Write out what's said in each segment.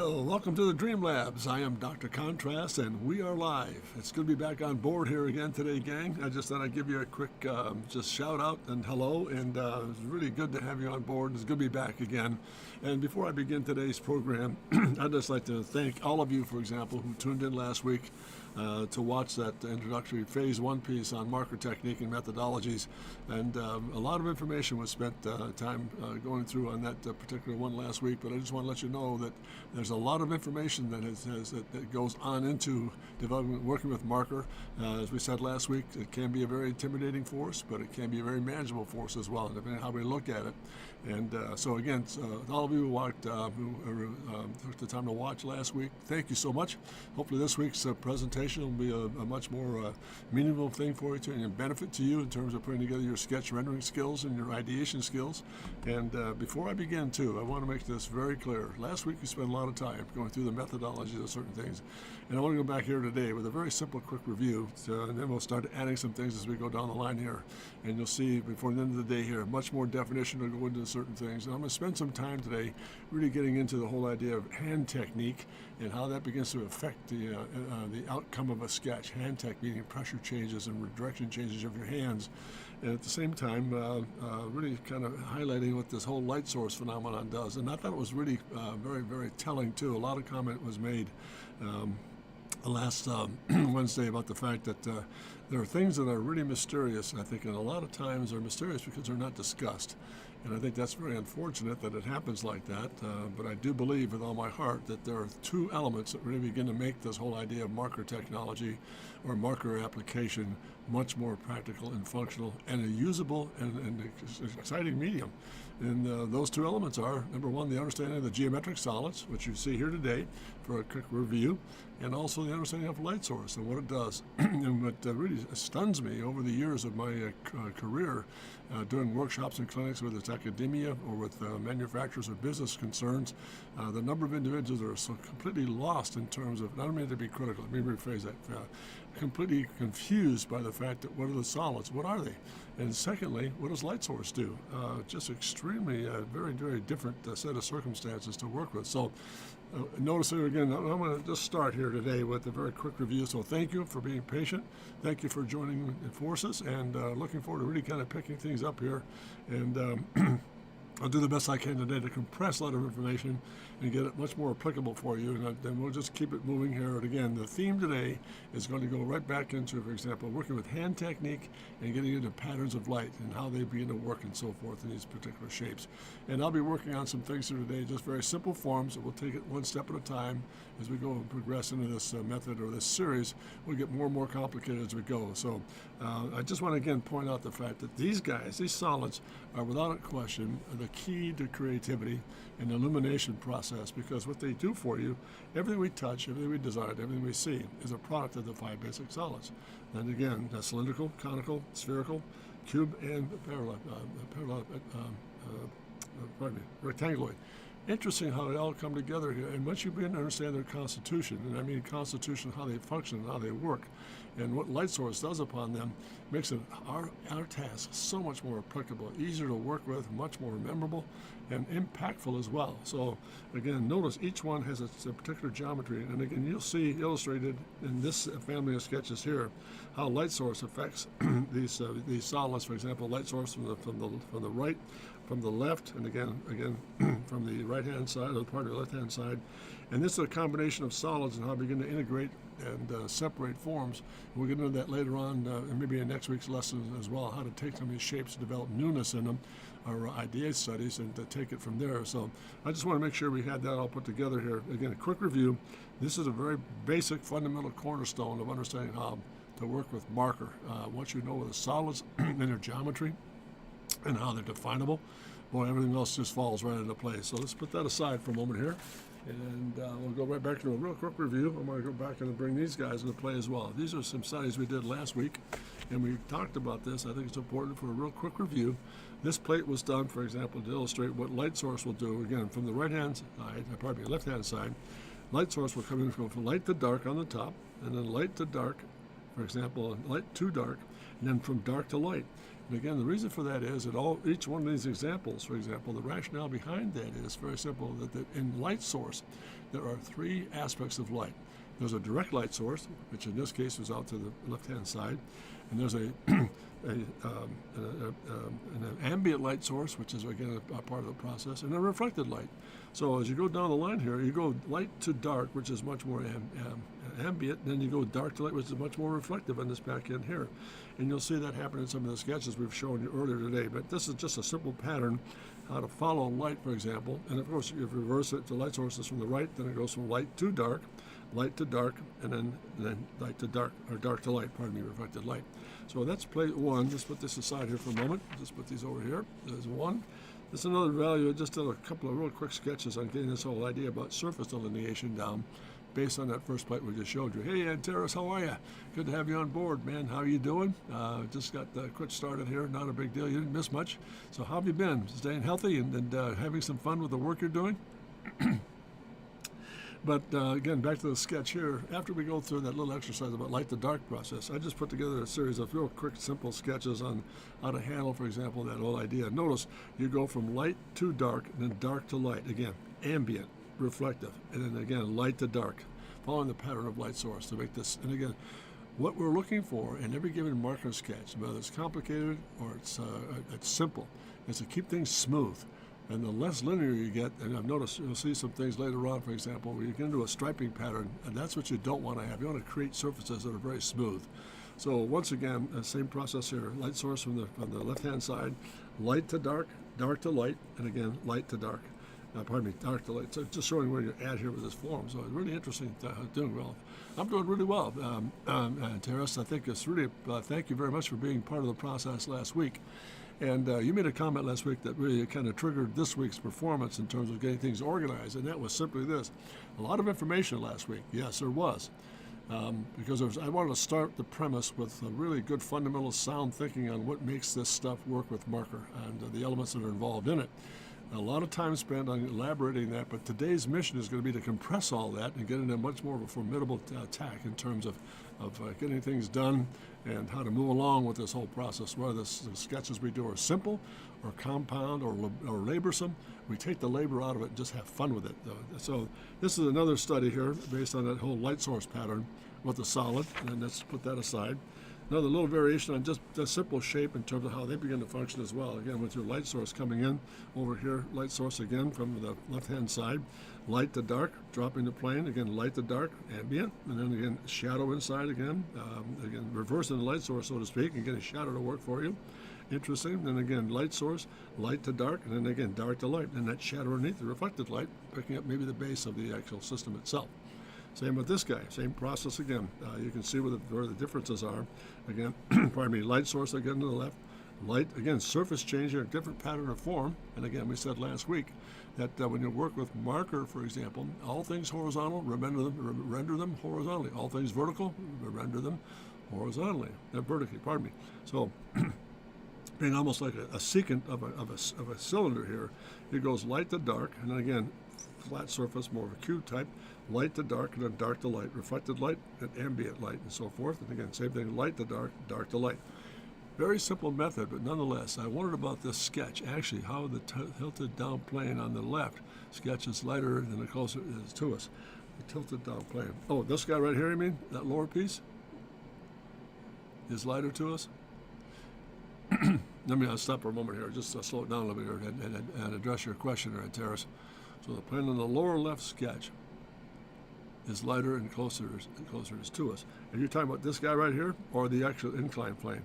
Well, welcome to the Dream Labs. I am Dr. Contrast, and we are live. It's good to be back on board here again today, gang. I just thought I'd give you a quick just shout out and hello, and it's really good to have you on board. It's good to be back again. And before I begin today's program, I'd just like to thank all of you, for example, who tuned in last week to watch that introductory Phase 1 piece on marker technique and methodologies. And a lot of information was spent time going through on that particular one last week, but I just want to let you know that there's a lot of information that goes on into development, working with marker. As we said last week, it can be a very intimidating force, but it can be a very manageable force as well, depending on how we look at it. And so again, all of you who took the time to watch last week, thank you so much. Hopefully this week's presentation will be a much more meaningful thing for you and benefit to you in terms of putting together your sketch rendering skills and your ideation skills. And before I begin too, I want to make this very clear. Last week we spent a lot of time going through the methodologies of certain things, and I want to go back here today with a very simple quick review, and then we'll start adding some things as we go down the line here. And you'll see before the end of the day here, much more definition to go into certain things. And I'm going to spend some time today really getting into the whole idea of hand technique and how that begins to affect the outcome of a sketch. Hand technique, meaning pressure changes and direction changes of your hands. And at the same time, really kind of highlighting what this whole light source phenomenon does. And I thought it was really very, very telling too. A lot of comment was made last Wednesday about the fact that there are things that are really mysterious, I think, and a lot of times they're mysterious because they're not discussed. And I think that's very unfortunate that it happens like that, but I do believe with all my heart that there are two elements that really begin to make this whole idea of marker technology or marker application much more practical and functional and a usable and exciting medium. And those two elements are, number one, the understanding of the geometric solids, which you see here today for a quick review, and also the understanding of light source and what it does. And what really stuns me over the years of my career doing workshops and clinics, whether it's academia or with manufacturers or business concerns, the number of individuals that are so completely lost in terms of, not only to be critical, let me rephrase that, completely confused by the fact that what are the solids, what are they? And secondly, what does light source do? Just extremely, very, very different set of circumstances to work with. So notice here again, I'm going to just start here today with a very quick review. So thank you for being patient. Thank you for joining forces, and looking forward to really kind of picking things up here. And I'll do the best I can today to compress a lot of information and get it much more applicable for you, and then we'll just keep it moving here. And again, the theme today is going to go right back into, for example, working with hand technique and getting into patterns of light and how they begin to work and so forth in these particular shapes. And I'll be working on some things here today, just very simple forms, and we'll take it one step at a time as we go and progress into this method or this series. We'll get more and more complicated as we go. So I just want to again point out the fact that these guys, these solids, are without a question the key to creativity and illumination process, because what they do for you, everything we touch, everything we design, everything we see is a product of the 5 basic solids. And again, that's cylindrical, conical, spherical, cube, and rectangular. Interesting how they all come together here, and once you begin to understand their constitution, and I mean constitution, how they function and how they work, and what light source does upon them, makes it our task so much more applicable, easier to work with, much more memorable, and impactful as well. So again, notice each one has a particular geometry, and again, you'll see illustrated in this family of sketches here how light source affects these solids. For example, light source from the right, from the left, and again from the right-hand side, or part of the left-hand side. And this is a combination of solids and how we begin to integrate and separate forms. We'll get into that later on, and maybe in next week's lesson as well, how to take some of these shapes, develop newness in them, our idea studies, and to take it from there. So I just want to make sure we had that all put together here. Again, a quick review. This is a very basic, fundamental cornerstone of understanding how to work with marker. Once you know the solids and their geometry and how they're definable, boy, everything else just falls right into place. So let's put that aside for a moment here, and we'll go right back to a real quick review. I'm going to go back and bring these guys into play as well. These are some studies we did last week, and we talked about this. I think it's important for a real quick review. This plate was done, for example, to illustrate what light source will do. Again, from the right-hand side, left-hand side, light source will come in from light to dark on the top, and then light to dark, for example, light to dark, and then from dark to light. And again, the reason for that is that each one of these examples, for example, the rationale behind that is very simple, that in light source, there are three aspects of light. There's a direct light source, which in this case is out to the left-hand side, and there's an ambient light source, which is again a part of the process, and a reflected light. So as you go down the line here, you go light to dark, which is much more ambient, and then you go dark to light, which is much more reflective on this back end here. And you'll see that happen in some of the sketches we've shown you earlier today. But this is just a simple pattern, how to follow light, for example. And of course, if you reverse it to light sources from the right, then it goes from light to dark, and then light to dark, or dark to light, pardon me, reflected light. So that's plate one. Just put this aside here for a moment. Just put these over here. There's one. There's another value. I just did a couple of real quick sketches on getting this whole idea about surface delineation down based on that first plate we just showed you. Hey, Antares, how are you? Good to have you on board, man. How are you doing? Just got quick started here. Not a big deal. You didn't miss much. So how have you been? Staying healthy and having some fun with the work you're doing? But again, back to the sketch here. After we go through that little exercise about light to dark process, I just put together a series of real quick, simple sketches on how to handle, for example, that whole idea. Notice you go from light to dark, and then dark to light. Again, ambient, reflective, and then again, light to dark, following the pattern of light source to make this. And again, what we're looking for in every given marker sketch, whether it's complicated or it's simple, is to keep things smooth. And the less linear you get, and I've noticed you'll see some things later on, for example, where you get into a striping pattern, and that's what you don't want to have. You want to create surfaces that are very smooth. So once again, same process here. Light source from the left-hand side, light to dark, dark to light, and again, light to dark. Pardon me, dark to light. So just showing where you're at here with this form. So it's really interesting. Doing well. I'm doing really well, Terrace. I think it's really, thank you very much for being part of the process last week. And you made a comment last week that really kind of triggered this week's performance in terms of getting things organized, and that was simply this. A lot of information last week. Yes, there was. Because I wanted to start the premise with a really good fundamental sound thinking on what makes this stuff work with marker and the elements that are involved in it. A lot of time spent on elaborating that, but today's mission is going to be to compress all that and get into much more of a formidable attack in terms of getting things done and how to move along with this whole process. Whether the sketches we do are simple or compound or laborsome, we take the labor out of it and just have fun with it. So this is another study here based on that whole light source pattern with the solid, and let's put that aside. Another little variation on just a simple shape in terms of how they begin to function as well. Again, with your light source coming in over here, light source again from the left-hand side, light to dark, dropping the plane, again, light to dark, ambient, and then again, shadow inside again, again, reversing the light source, so to speak, and getting shadow to work for you. Interesting. Then again, light source, light to dark, and then again, dark to light, and that shadow underneath the reflected light, picking up maybe the base of the actual system itself. Same with this guy, same process again. You can see where the differences are. Again, pardon me, light source again to the left. Light, again, surface changing, a different pattern of form. And again, we said last week that when you work with marker, for example, all things horizontal, render them horizontally. All things vertical, render them horizontally, vertically, pardon me. So, being almost like a secant of a cylinder here, it goes light to dark, and then again, flat surface, more of a cube type, light to dark, and then dark to light, reflected light, and ambient light, and so forth. And again, same thing, light to dark, dark to light. Very simple method, but nonetheless, I wondered about this sketch, actually, how the tilted down plane on the left sketch is lighter than the closer it is to us. The tilted down plane. Oh, this guy right here, you mean? That lower piece is lighter to us? Let me stop for a moment here, just slow it down a little bit here and address your question there, Terrace. So the plane on the lower left sketch is lighter and closer it is to us. And you're talking about this guy right here, or the actual inclined plane?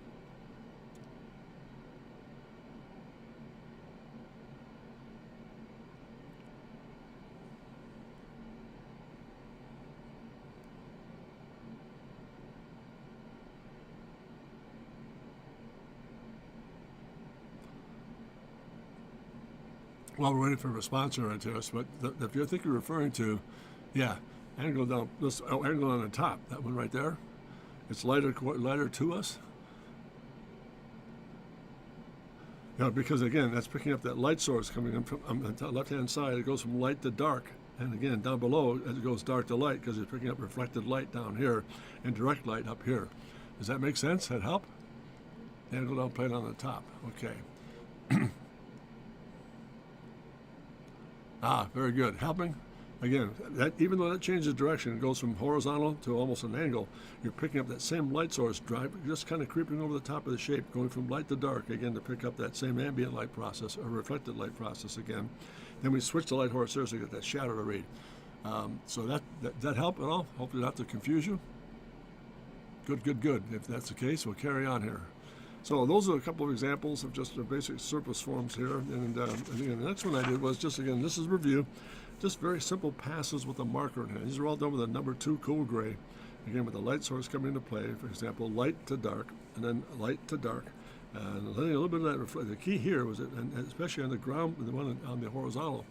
While we're waiting for a response here to us, but if you think you're referring to, yeah, angle down, this angle on the top, that one right there, it's lighter to us. Yeah, because again, that's picking up that light source coming in from on the left-hand side. It goes from light to dark, and again, down below, it goes dark to light because it's picking up reflected light down here and direct light up here. Does that make sense? That help? Angle down plane on the top. Okay. Very good. Helping? Again, that, even though that changes direction, it goes from horizontal to almost an angle, you're picking up that same light source drive, just kind of creeping over the top of the shape, going from light to dark, again, to pick up that same ambient light process, or reflected light process again. Then we switch to light horizontal to get that shadow to read. So that help at all? Hopefully not to confuse you. Good. If that's the case, we'll carry on here. So those are a couple of examples of just the basic surface forms here. And again, the next one I did was just, again, this is review, just very simple passes with a marker in here. These are all done with a number 2 cool gray. Again, with the light source coming into play, for example, light to dark, and then light to dark. And letting a little bit of that reflect. The key here was, and especially on the ground, the one on the horizontal,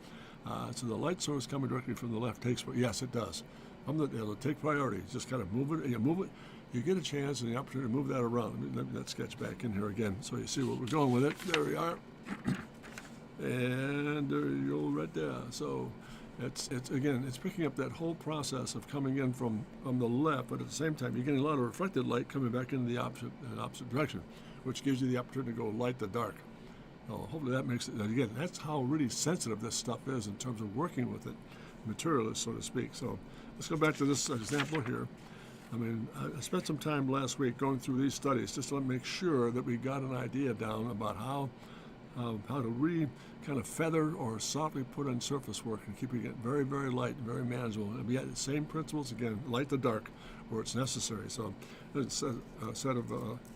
so the light source coming directly from the left takes, yes, it does. It'll take priority. Just kind of move it. You get a chance and the opportunity to move that around. Let me that sketch back in here again so you see what we're going with it. There we are. And there you go right there. So it's picking up that whole process of coming in from the left, but at the same time you're getting a lot of reflected light coming back into the opposite direction, which gives you the opportunity to go light to dark. So hopefully that makes it, again, that's how really sensitive this stuff is in terms of working with it, materialist, so to speak. So let's go back to this example here. I mean, I spent some time last week going through these studies just to make sure that we got an idea down about how to really kind of feather or softly put in surface work and keeping it very, very light and very manageable. And we had the same principles, again, light to dark where it's necessary. So it's a set of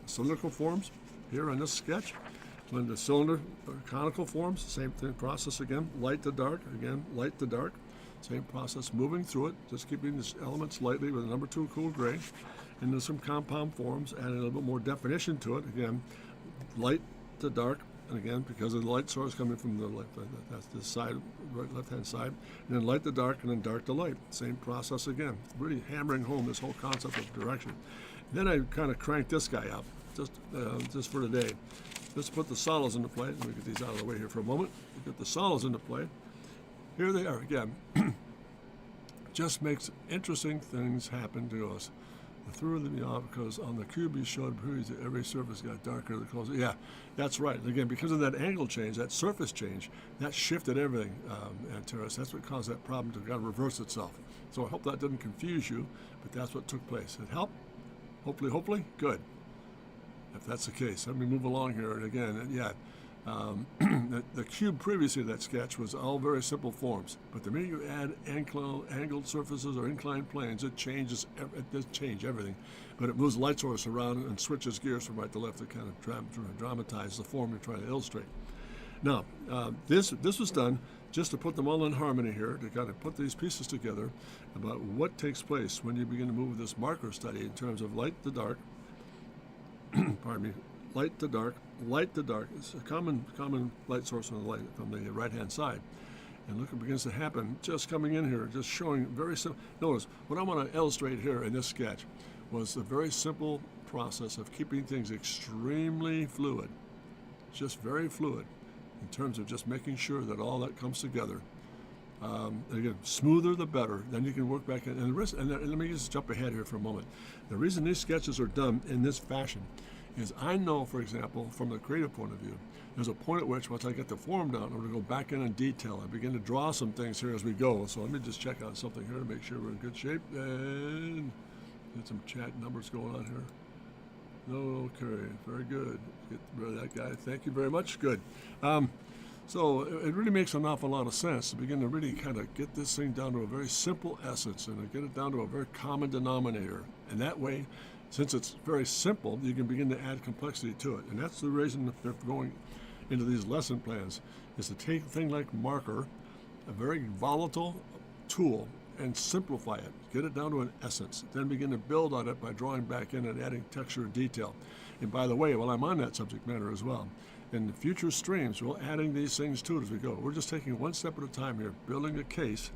cylindrical forms here on this sketch. When the cylinder conical forms, same thing process again, light to dark, again, light to dark. Same process, moving through it, just keeping the elements lightly with a number 2 cool gray. And there's some compound forms, adding a little bit more definition to it. Again, light to dark, and again, because of the light source coming from the left, that's the side, right, left-hand side. And then light to dark, and then dark to light. Same process again, really hammering home this whole concept of direction. And then I kind of cranked this guy up, just for today. Let's put the solids into play. Let me get these out of the way here for a moment. Get the solids into play. Here they are again. Just makes interesting things happen to us. Through the because on the cube you showed that every surface got darker the closer. Yeah, that's right. Again, because of that angle change, that surface change, that shifted everything to us. That's what caused that problem to kind of reverse itself. So I hope that didn't confuse you, but that's what took place. It helped? Hopefully? Good. If that's the case, let me move along here. And again, yeah. The cube previously to that sketch was all very simple forms, but the minute you add angled surfaces or inclined planes, it changes. It does change everything, but it moves light source around and switches gears from right to left to kind of dramatize the form you're trying to illustrate. Now, this was done just to put them all in harmony here, to kind of put these pieces together about what takes place when you begin to move this marker study in terms of light to dark. Pardon me. Light to dark. It's a common light source from the right-hand side. And look, it begins to happen just coming in here, just showing very simple. Notice, what I want to illustrate here in this sketch was the very simple process of keeping things extremely fluid, just very fluid, in terms of just making sure that all that comes together. Again, smoother the better. Then you can work back in. And let me just jump ahead here for a moment. The reason these sketches are done in this fashion is I know, for example, from the creative point of view, there's a point at which once I get the form down, I'm going to go back in and detail and begin to draw some things here as we go. So let me just check out something here to make sure we're in good shape and get some chat numbers going on here. Okay, very good. Get rid of that guy. Thank you very much. Good. So it really makes an awful lot of sense to begin to really kind of get this thing down to a very simple essence and to get it down to a very common denominator. And that way, since it's very simple, you can begin to add complexity to it. And that's the reason they're going into these lesson plans, is to take a thing like marker, a very volatile tool, and simplify it. Get it down to an essence. Then begin to build on it by drawing back in and adding texture and detail. And by the way, while I'm on that subject matter as well, in the future streams, we're adding these things to it as we go. We're just taking one step at a time here, building a case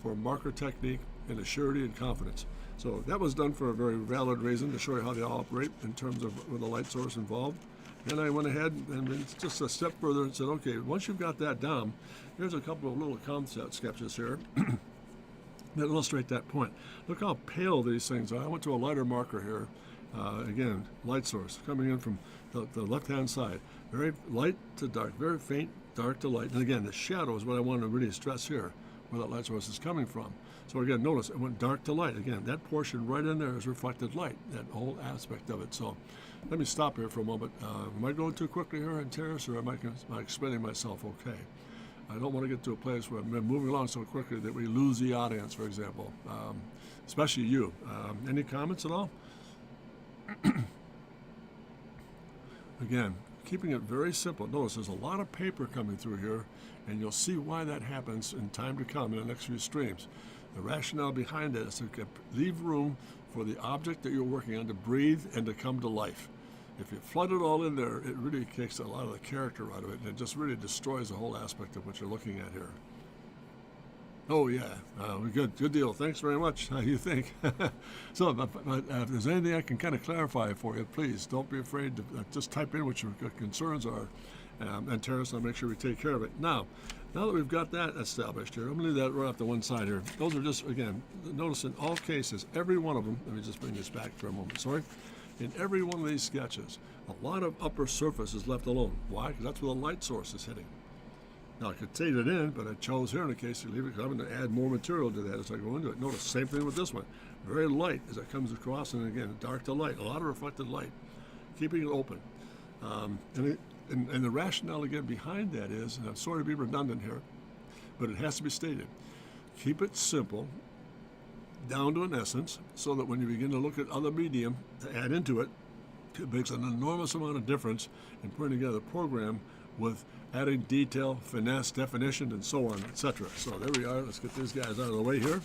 for marker technique and assurity and confidence. So that was done for a very valid reason, to show you how they all operate in terms of with the light source involved. Then I went ahead and just a step further and said, okay, once you've got that down, here's a couple of little concept sketches here that illustrate that point. Look how pale these things are. I went to a lighter marker here, Again, light source coming in from the left-hand side. Very light to dark, very faint, dark to light. And again, the shadow is what I want to really stress here, where that light source is coming from. So again, notice it went dark to light. Again, that portion right in there is reflected light, that whole aspect of it. So let me stop here for a moment. Am I going too quickly here in Terrace, or am I explaining myself okay? I don't want to get to a place where I'm moving along so quickly that we lose the audience, for example, especially you. Any comments at all? Again, keeping it very simple. Notice there's a lot of paper coming through here, and you'll see why that happens in time to come in the next few streams. The rationale behind it is to leave room for the object that you're working on to breathe and to come to life. If you flood it all in there, it really takes a lot of the character out of it, and it just really destroys the whole aspect of what you're looking at here. Oh yeah, good deal. Thanks very much. How do you think? So, if there's anything I can kind of clarify for you, please don't be afraid to just type in what your concerns are, and Terrace, I'll make sure we take care of it. Now that we've got that established here, I'm going to leave that right off to one side here. Those are just, again, notice in all cases, every one of them, let me just bring this back for a moment, sorry. In every one of these sketches, a lot of upper surface is left alone. Why? Because that's where the light source is hitting. Now, I could take it in, but I chose here in the case to leave it because I'm going to add more material to that as I go into it. Notice, same thing with this one. Very light as it comes across, and again, dark to light, a lot of reflected light, keeping it open. And the rationale, again, behind that is, and I'm sorry to be redundant here, but it has to be stated, keep it simple, down to an essence, so that when you begin to look at other medium to add into it, it makes an enormous amount of difference in putting together a program with adding detail, finesse, definition, and so on, etc. So there we are. Let's get these guys out of the way here,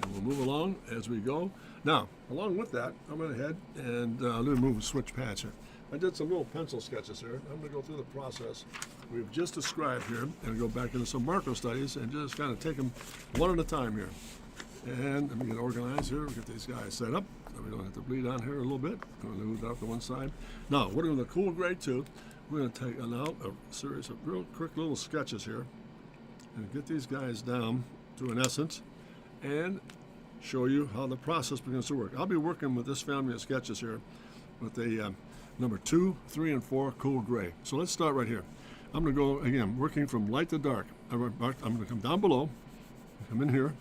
and we'll move along as we go. Now, along with that, I'm going to head and let me move and switch paths here. I did some little pencil sketches here. I'm going to go through the process we've just described here and go back into some macro studies and just kind of take them one at a time here. And let me get organized here. We'll get these guys set up so we don't have to bleed on here a little bit. I'm going to move that off to one side. Now, we're doing the cool gray too. We're going to take out a series of real quick little sketches here and get these guys down to an essence and show you how the process begins to work. I'll be working with this family of sketches here with the number 2, 3, and 4 cool gray. So let's start right here. I'm going to go, again, working from light to dark. I'm going to come down below, come in here,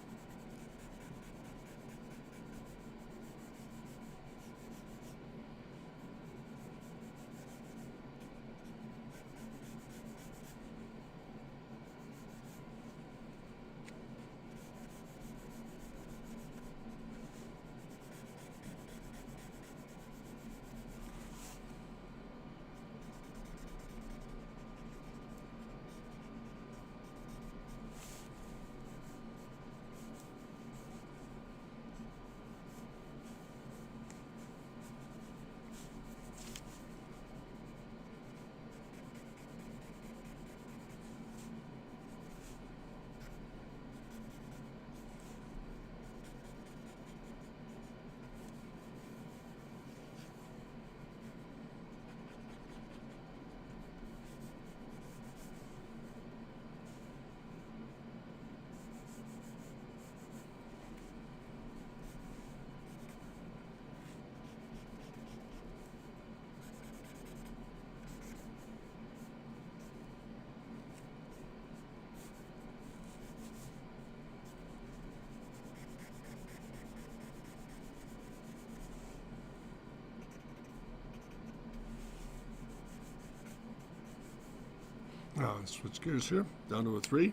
Now, let's switch gears here, down to a 3.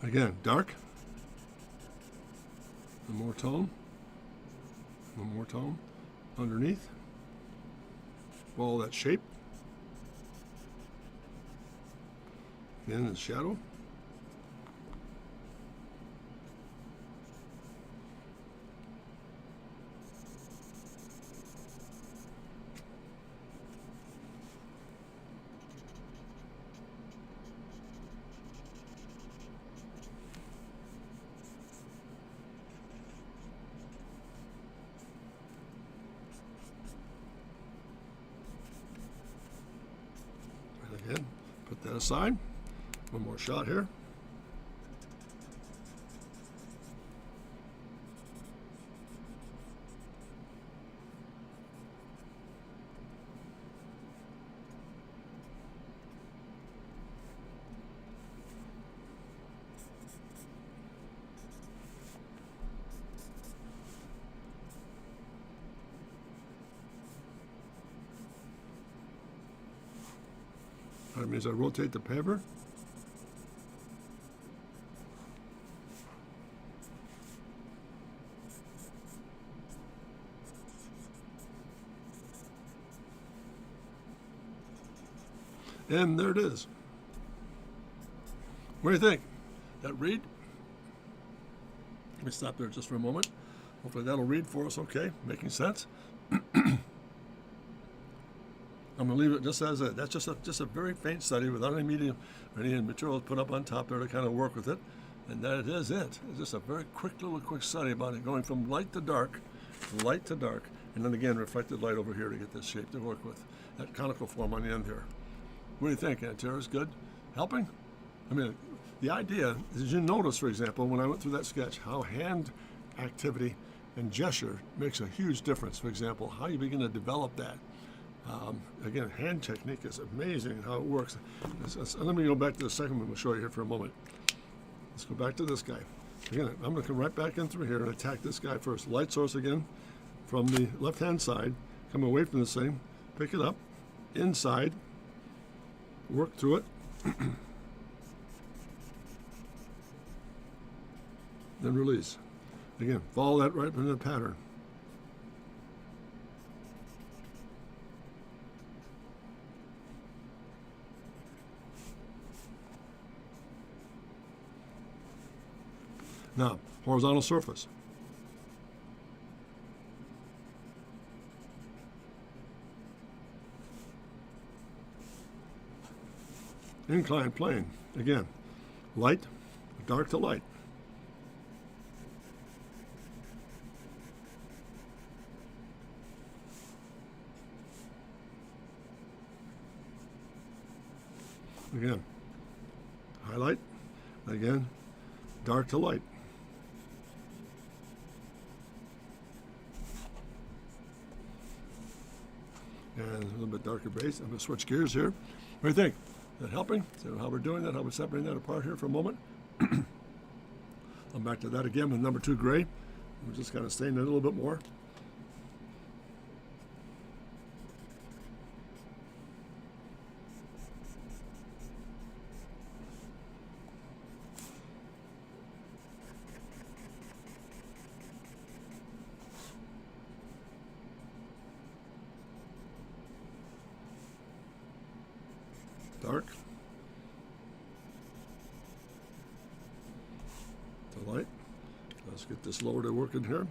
Again, dark. One more tone. One more tone. Underneath. Follow that shape. Again, the shadow. Again, put that aside. One more shot here. That means I rotate the paver. And there it is. What do you think? That read? Let me stop there just for a moment. Hopefully that'll read for us okay, making sense. I'm going to leave it just as that. That's just a very faint study without any medium or any materials put up on top there to kind of work with it. And that is it. It's just a very quick study about it, going from light to dark, and then again reflected light over here to get this shape to work with. That conical form on the end here. What do you think, Antara? Good? Helping? I mean, the idea is you notice, for example, when I went through that sketch, how hand activity and gesture makes a huge difference. For example, how you begin to develop that. Again, hand technique is amazing how it works. Let me go back to the second one we'll show you here for a moment. Let's go back to this guy. Again, I'm going to come right back in through here and attack this guy first. Light source again from the left-hand side. Come away from this thing, pick it up, inside, work through it, then release. Again, follow that right into the pattern. Now, horizontal surface. Inclined plane. Again, light, dark to light. Again, highlight. Again, dark to light. And a little bit darker base. I'm going to switch gears here. What do you think? Is that helping? So how we're doing that, how we're separating that apart here for a moment. I'm back to that again with number 2 gray. We're just kind of staying there a little bit more. Dark to light. Let's get this lower to work in here.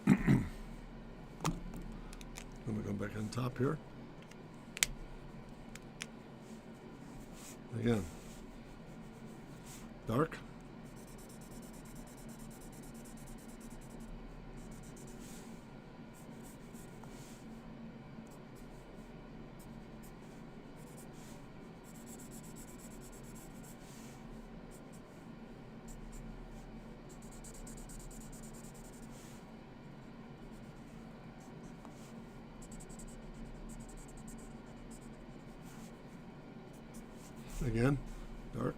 I'm going to come back on top here. Again, dark. Again, dark.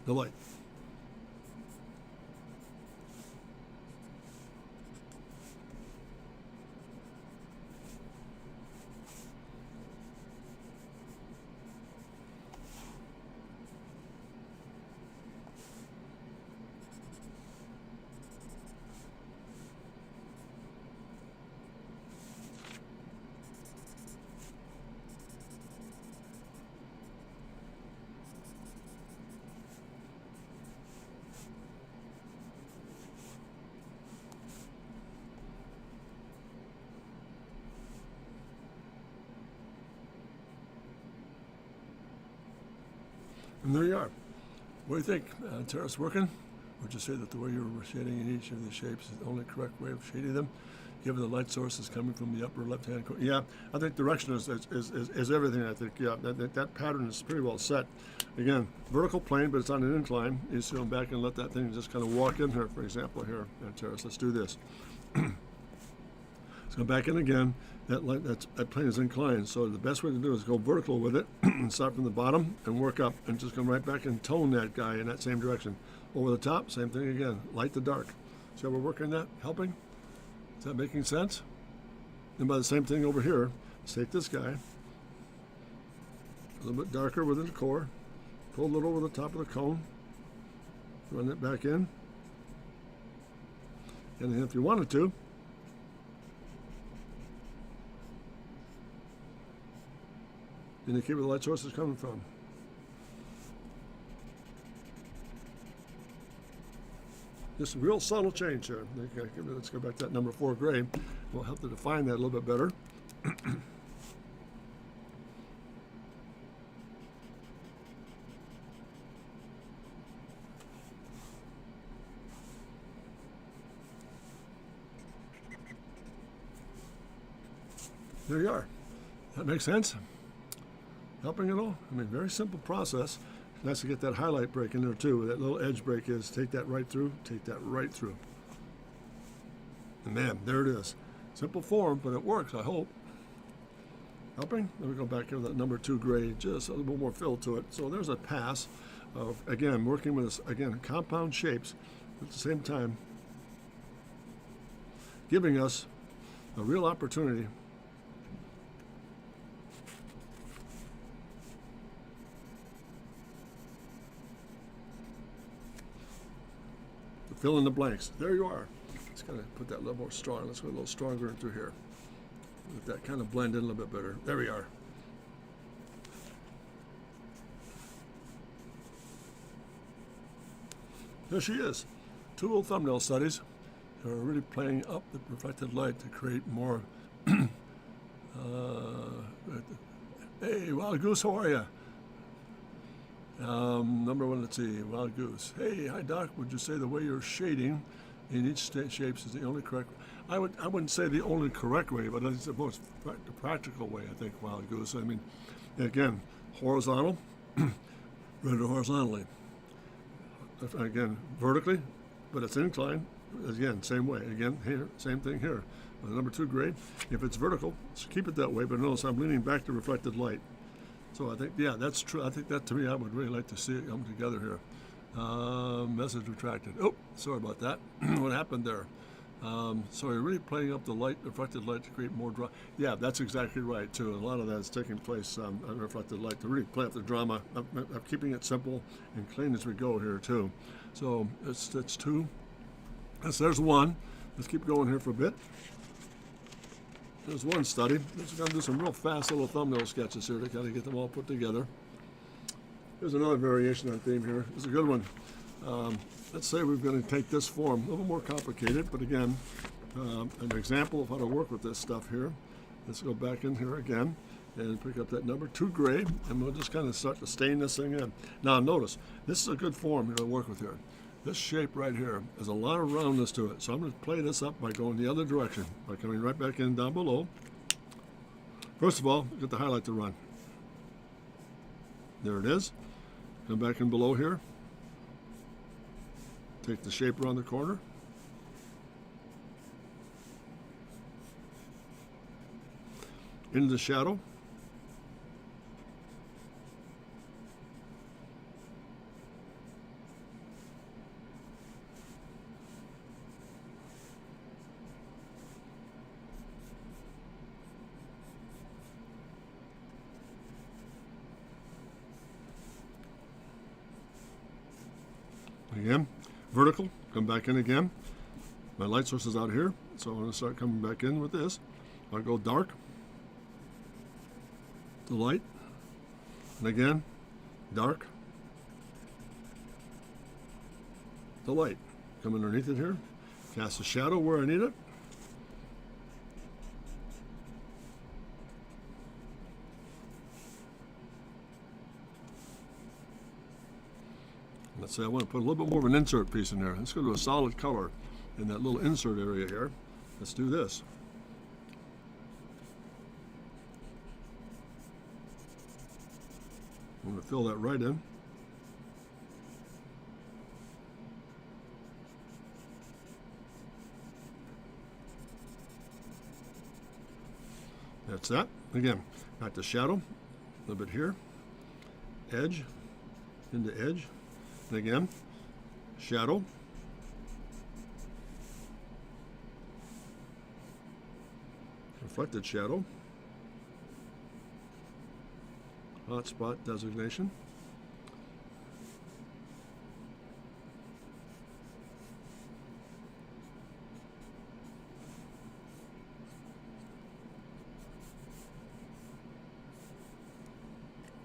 The light. And there you are. What do you think? Terrace working? Would you say that the way you're shading in each of the shapes is the only correct way of shading them? Given the light source is coming from the upper left-hand corner. Yeah, I think direction is everything, I think. Yeah, that pattern is pretty well set. Again, vertical plane, but it's on an incline. You sit them back and let that thing just kind of walk in here, for example, here. Terrace, let's do this. Let's go back in again. That plane is inclined, so the best way to do is go vertical with it and start from the bottom and work up and just come right back and tone that guy in that same direction. Over the top, same thing again, light to dark. See how we're working that? Helping? Is that making sense? And by the same thing over here, Let's take this guy, a little bit darker within the core, pull it over the top of the cone, run it back in, and then if you wanted to, indicate where the light source is coming from. Just a real subtle change here. Okay, let's go back to that number 4 gray. We'll have to define that a little bit better. There you are. That makes sense? Helping at all? I mean, very simple process. Nice to get that highlight break in there too. That little edge break is take that right through, take that right through. And man, there it is. Simple form, but it works, I hope. Helping? Let me go back here with that number 2 gray, just a little bit more fill to it. So there's a pass of, again, working with this, again, compound shapes, at the same time giving us a real opportunity fill in the blanks. There you are. Let's kind of put that a little more strong. Let's go a little stronger into here. Let that kind of blend in a little bit better. There we are. There she is. 2 little thumbnail studies that are really playing up the reflected light to create more. Hey, Wild Goose, how are you? Number 1, let's see, Wild Goose. Hey, hi Doc, would you say the way you're shading in each shapes is the only correct? I wouldn't say the only correct way, but it's the most practical way, I think, Wild Goose. I mean, again, horizontal, render horizontally. Again, vertically, but it's inclined. Again, same way. Again, here, same thing here. With number 2 grade, if it's vertical, so keep it that way, but notice I'm leaning back to reflected light. So I think, yeah, that's true. I think that, to me, I would really like to see it come together here. Message retracted. Oh, sorry about that. What happened there? So you're really playing up the light, reflected light to create more drama. Yeah, that's exactly right, too. A lot of that is taking place on reflected light to really play up the drama of keeping it simple and clean as we go here, too. So that's 2. There's 1. Let's keep going here for a bit. There's 1 study. Let's going to do some real fast little thumbnail sketches here to kind of get them all put together. Here's another variation on theme here. It's a good one. Let's say we're going to take this form, a little more complicated, but again, an example of how to work with this stuff here. Let's go back in here again and pick up that number 2 gray, and we'll just kind of start to stain this thing in. Now notice, this is a good form to work with here. This shape right here has a lot of roundness to it, so I'm going to play this up by going the other direction, by coming right back in down below. First of all, get the highlight to run. There it is. Come back in below here. Take the shape around the corner. Into the shadow. Again, vertical, come back in again. My light source is out here, so I'm going to start coming back in with this. I'll go dark, the light, and again, dark, the light. Come underneath it here, cast a shadow where I need it. Let's say I want to put a little bit more of an insert piece in there. Let's go to a solid color in that little insert area here. Let's do this. I'm going to fill that right in. That's that. Again, back to shadow, a little bit here, edge, into edge. And again, shadow, reflected shadow, hotspot designation.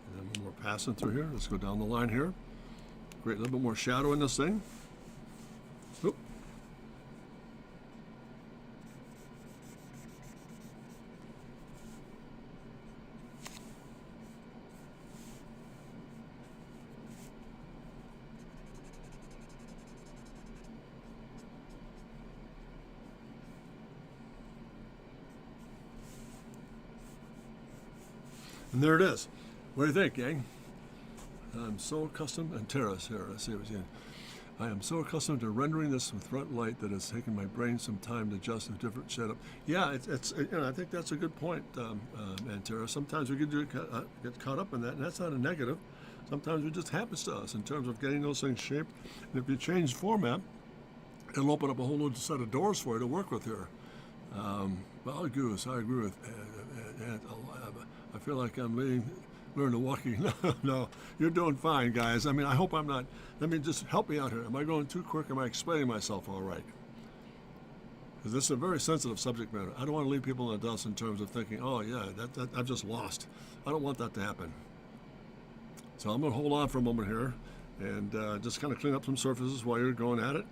And then when we're passing through here, let's go down the line here. Create a little bit more shadow in this thing. Oop. And there it is. What do you think, gang? I'm so accustomed, and Terrace here, let's see what he's in. I am so accustomed to rendering this with front light that it's taken my brain some time to adjust a different setup. Yeah, I think that's a good point, Antera. Sometimes we get caught up in that, and that's not a negative. Sometimes it just happens to us in terms of getting those things shaped. And if you change format, it'll open up a whole new set of doors for you to work with here. Well, Goose, I agree with Ant. I feel like I'm learning to walking. No, you're doing fine, guys. I mean, I hope I'm not. Let me just help me out here. Am I going too quick? Am I explaining myself all right? Because this is a very sensitive subject matter. I don't want to leave people in the dust in terms of thinking, oh, yeah, that I've just lost. I don't want that to happen. So I'm going to hold on for a moment here and just kind of clean up some surfaces while you're going at it.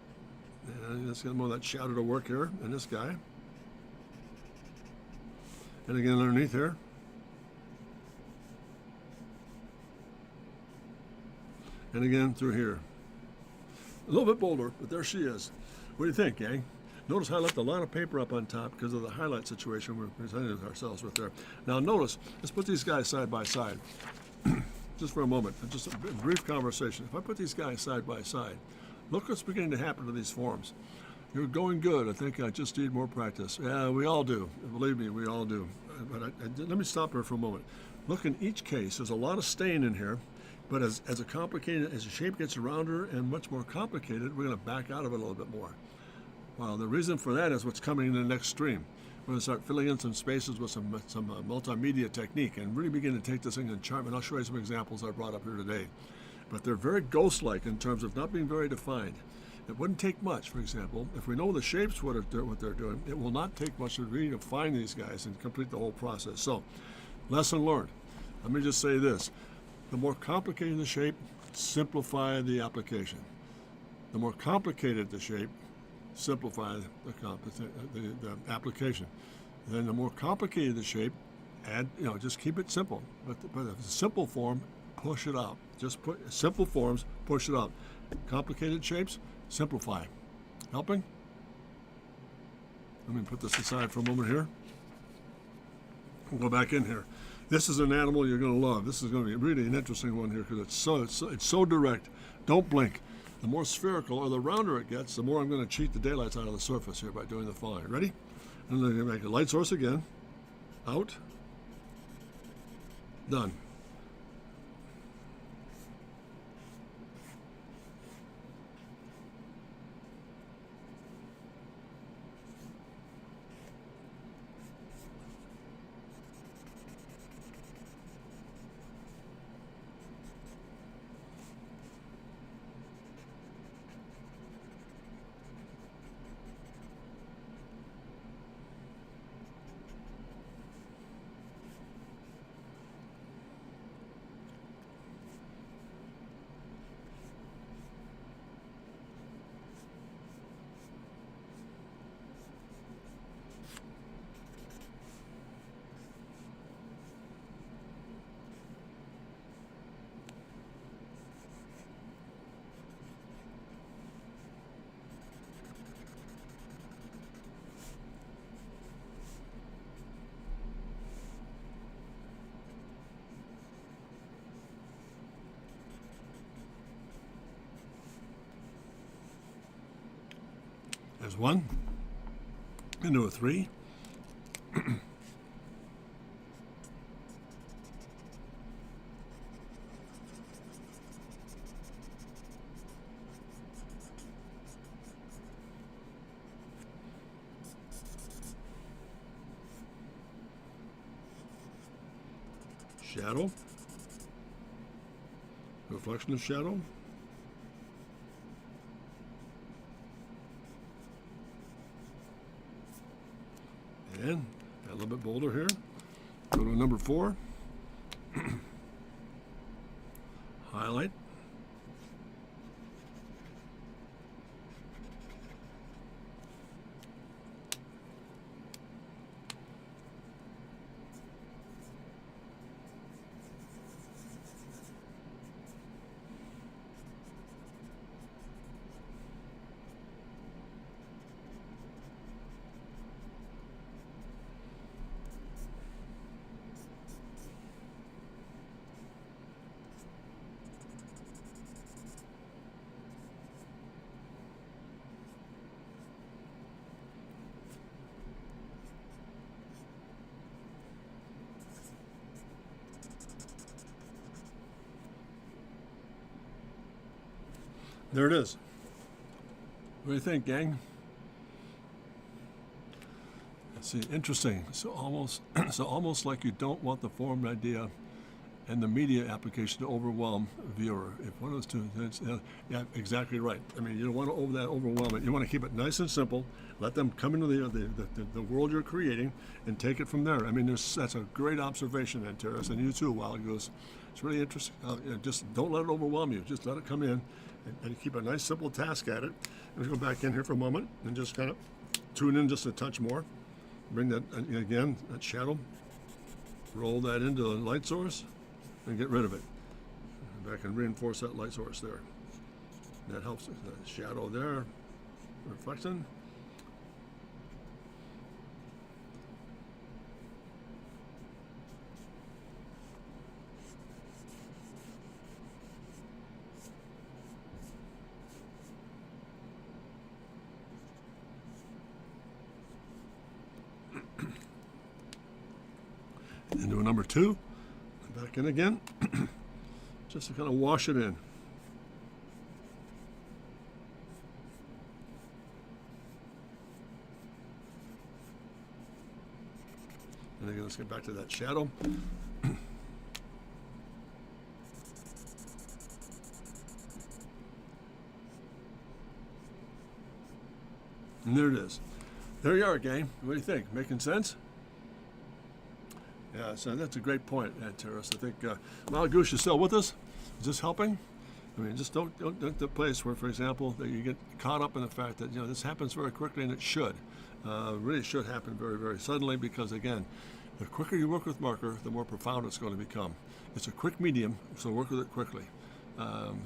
And let's get more of that shadow to work here in this guy. And again, underneath here. And again through here. A little bit bolder, but there she is. What do you think, gang? Notice how I left a lot of paper up on top because of the highlight situation we're presenting ourselves with there. Now notice, let's put these guys side by side. Just for a moment, just a brief conversation. If I put these guys side by side, look what's beginning to happen to these forms. You're going good. I think I just need more practice. Yeah, we all do. Believe me, we all do. But let me stop here for a moment. Look, in each case, there's a lot of stain in here. But as the shape gets rounder and much more complicated, we're going to back out of it a little bit more. Well, the reason for that is what's coming in the next stream. We're going to start filling in some spaces with some multimedia technique and really begin to take this thing and charm. And I'll show you some examples I brought up here today. But they're very ghost-like in terms of not being very defined. It wouldn't take much, for example, if we know the shapes, what they're doing, it will not take much to really define these guys and complete the whole process. So, lesson learned. Let me just say this. The more complicated the shape, simplify the application. The more complicated the shape, simplify the application. Then the more complicated the shape, just keep it simple. But if it's a simple form, push it out. Just put simple forms, push it out. Complicated shapes, simplify. Helping? Let me put this aside for a moment here. We'll go back in here. This is an animal you're going to love. This is going to be really an interesting one here because it's so direct. Don't blink. The more spherical or the rounder it gets, the more I'm going to cheat the daylights out of the surface here by doing the following. Ready? And then I'm going to make a light source again. Out. Done. There's one. Into a 3. Shadow. reflection of shadow. And a little bit bolder here. Go to number 4. Highlight. There it is. What do you think, gang? See, interesting. So almost like you don't want the formed idea and the media application to overwhelm the viewer. If one of those two, yeah, exactly right. I mean, you don't want to overwhelm it. You want to keep it nice and simple. Let them come into the world you're creating and take it from there. I mean, that's a great observation, Ed Terrace, and you too, a while ago. It's really interesting. Just don't let it overwhelm you. Just let it come in and keep a nice, simple task at it. Let's go back in here for a moment and just kind of tune in just a touch more. Bring that, again, that shadow. Roll that into the light source and get rid of it. Back and reinforce that light source there. That helps. The shadow there, reflection. Into a number 2, back in again, just to kind of wash it in. And again, let's get back to that shadow. And there it is. There you are, gang. What do you think? Making sense? Yeah, so that's a great point, Ed Terrace. I think Malagoosh is still with us. Is this helping? I mean, just don't the place where, for example, that you get caught up in the fact that this happens very quickly, and it should. Really should happen very, very suddenly, because again, the quicker you work with marker, the more profound it's going to become. It's a quick medium, so work with it quickly.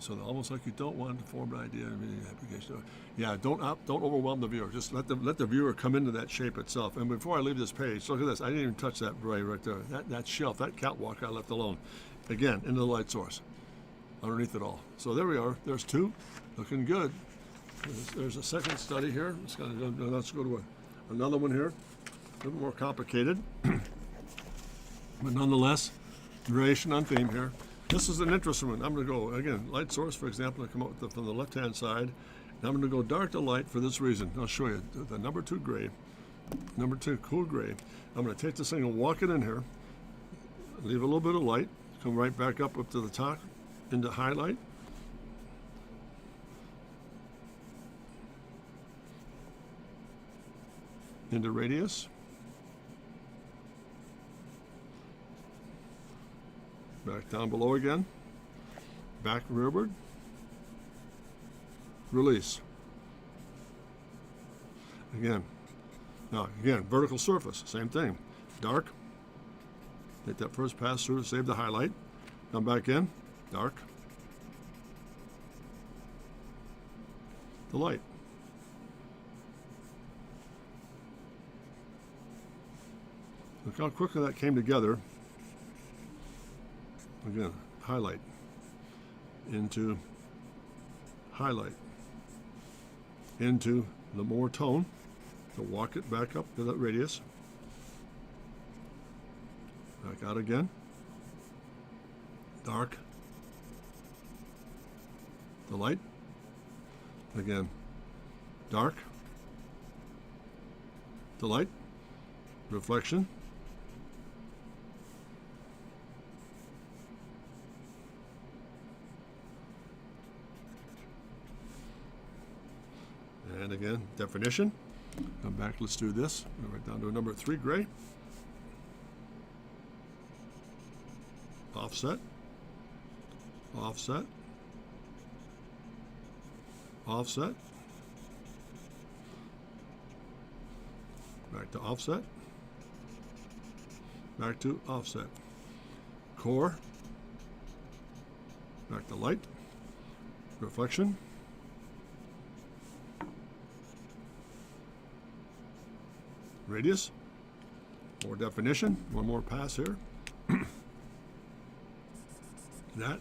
So almost like you don't want to form an idea of any application. Yeah, don't overwhelm the viewer. Just let the viewer come into that shape itself. And before I leave this page, look at this. I didn't even touch that right there. That shelf, that catwalk I left alone. Again, into the light source, underneath it all. So there we are. There's 2, looking good. There's a second study here. Let's go to another one here. A little more complicated, but nonetheless, variation on theme here. This is an interesting one. I'm going to go, again, light source, for example, to come up from the left-hand side. And I'm going to go dark to light for this reason. I'll show you the number 2 gray, number 2 cool gray. I'm going to take this thing and walk it in here, leave a little bit of light, come right back up to the top, into highlight. Into radius. Back down below again, back rearward, release. Again, vertical surface, same thing. Dark, take that first pass through to save the highlight. Come back in, dark, the light. Look how quickly that came together. Again, highlight into highlight into the more tone to walk it back up to that radius. Back out again. Dark. The light. Again, dark. The light. Reflection. again, definition. Come back, let's do this. Go right down to a number 3 gray. Offset. Offset. Offset. Back to offset. Back to offset. Core. Back to light. Reflection. Radius. More definition. One more pass here. That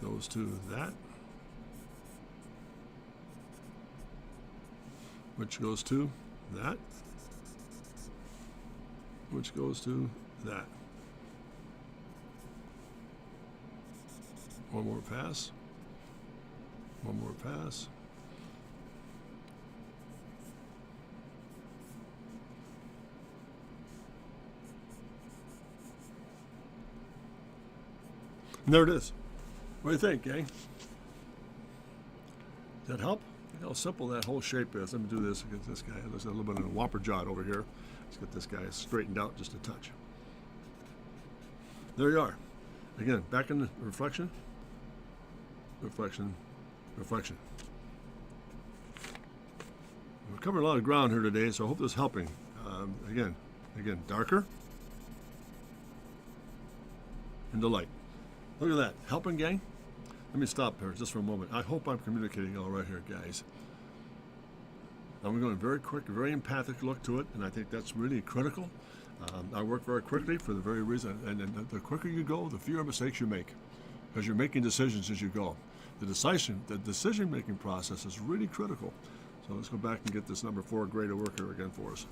goes to that, which goes to that, which goes to that. One more pass. One more pass. And there it is. What do you think, gang? Does that help? Look how simple that whole shape is. Let me do this against this guy. There's a little bit of a whopper jot over here. Let's get this guy straightened out just a touch. There you are. Again, back in the reflection. Reflection. Reflection. We're covering a lot of ground here today, so I hope this is helping. Again, darker. And the light. Look at that. Helping, gang? Let me stop here just for a moment. I hope I'm communicating all right here, guys. I'm going very quick, very empathic look to it, and I think that's really critical. I work very quickly for the very reason, and the quicker you go, the fewer mistakes you make, because you're making decisions as you go. The decision-making process is really critical. So let's go back and get this number 4 gray to work here again for us.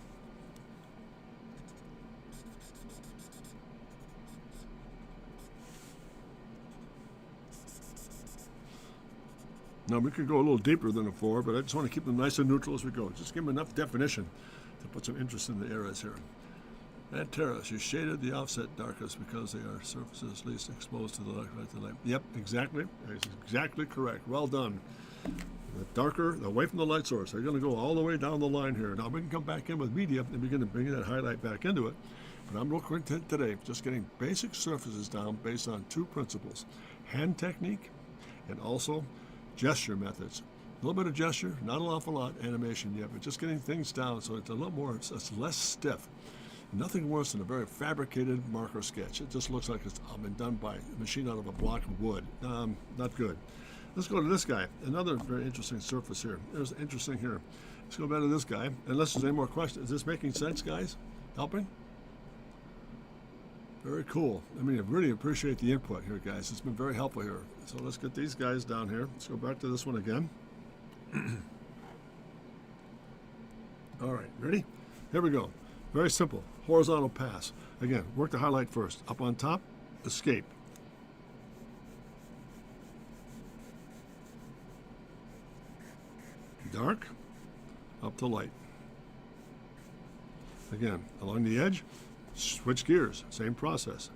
Now, we could go a little deeper than a 4, but I just want to keep them nice and neutral as we go. Just give them enough definition to put some interest in the areas here. And terrace, you shaded the offset darkest because they are surfaces least exposed to the light. Yep, exactly. That's exactly correct. Well done. The darker, away from the light source. They're going to go all the way down the line here. Now, we can come back in with media and begin to bring that highlight back into it. But I'm real quick today, just getting basic surfaces down based on 2 principles. Hand technique and also gesture methods. A little bit of gesture, not an awful lot animation yet, but just getting things down so it's a little more, it's less stiff. Nothing worse than a very fabricated marker sketch. It just looks like it's been done by a machine out of a block of wood. Not good. Let's go to this guy. Another very interesting surface here. There's interesting here. Let's go back to this guy. Unless there's any more questions. Is this making sense, guys? Helping? Very cool. I mean, I really appreciate the input here, guys. It's been very helpful here. So let's get these guys down here. Let's go back to this one again. All right, ready? Here we go. Very simple. Horizontal pass. Again, work the highlight first. Up on top, escape. Dark, up to light. Again, along the edge, switch gears, same process.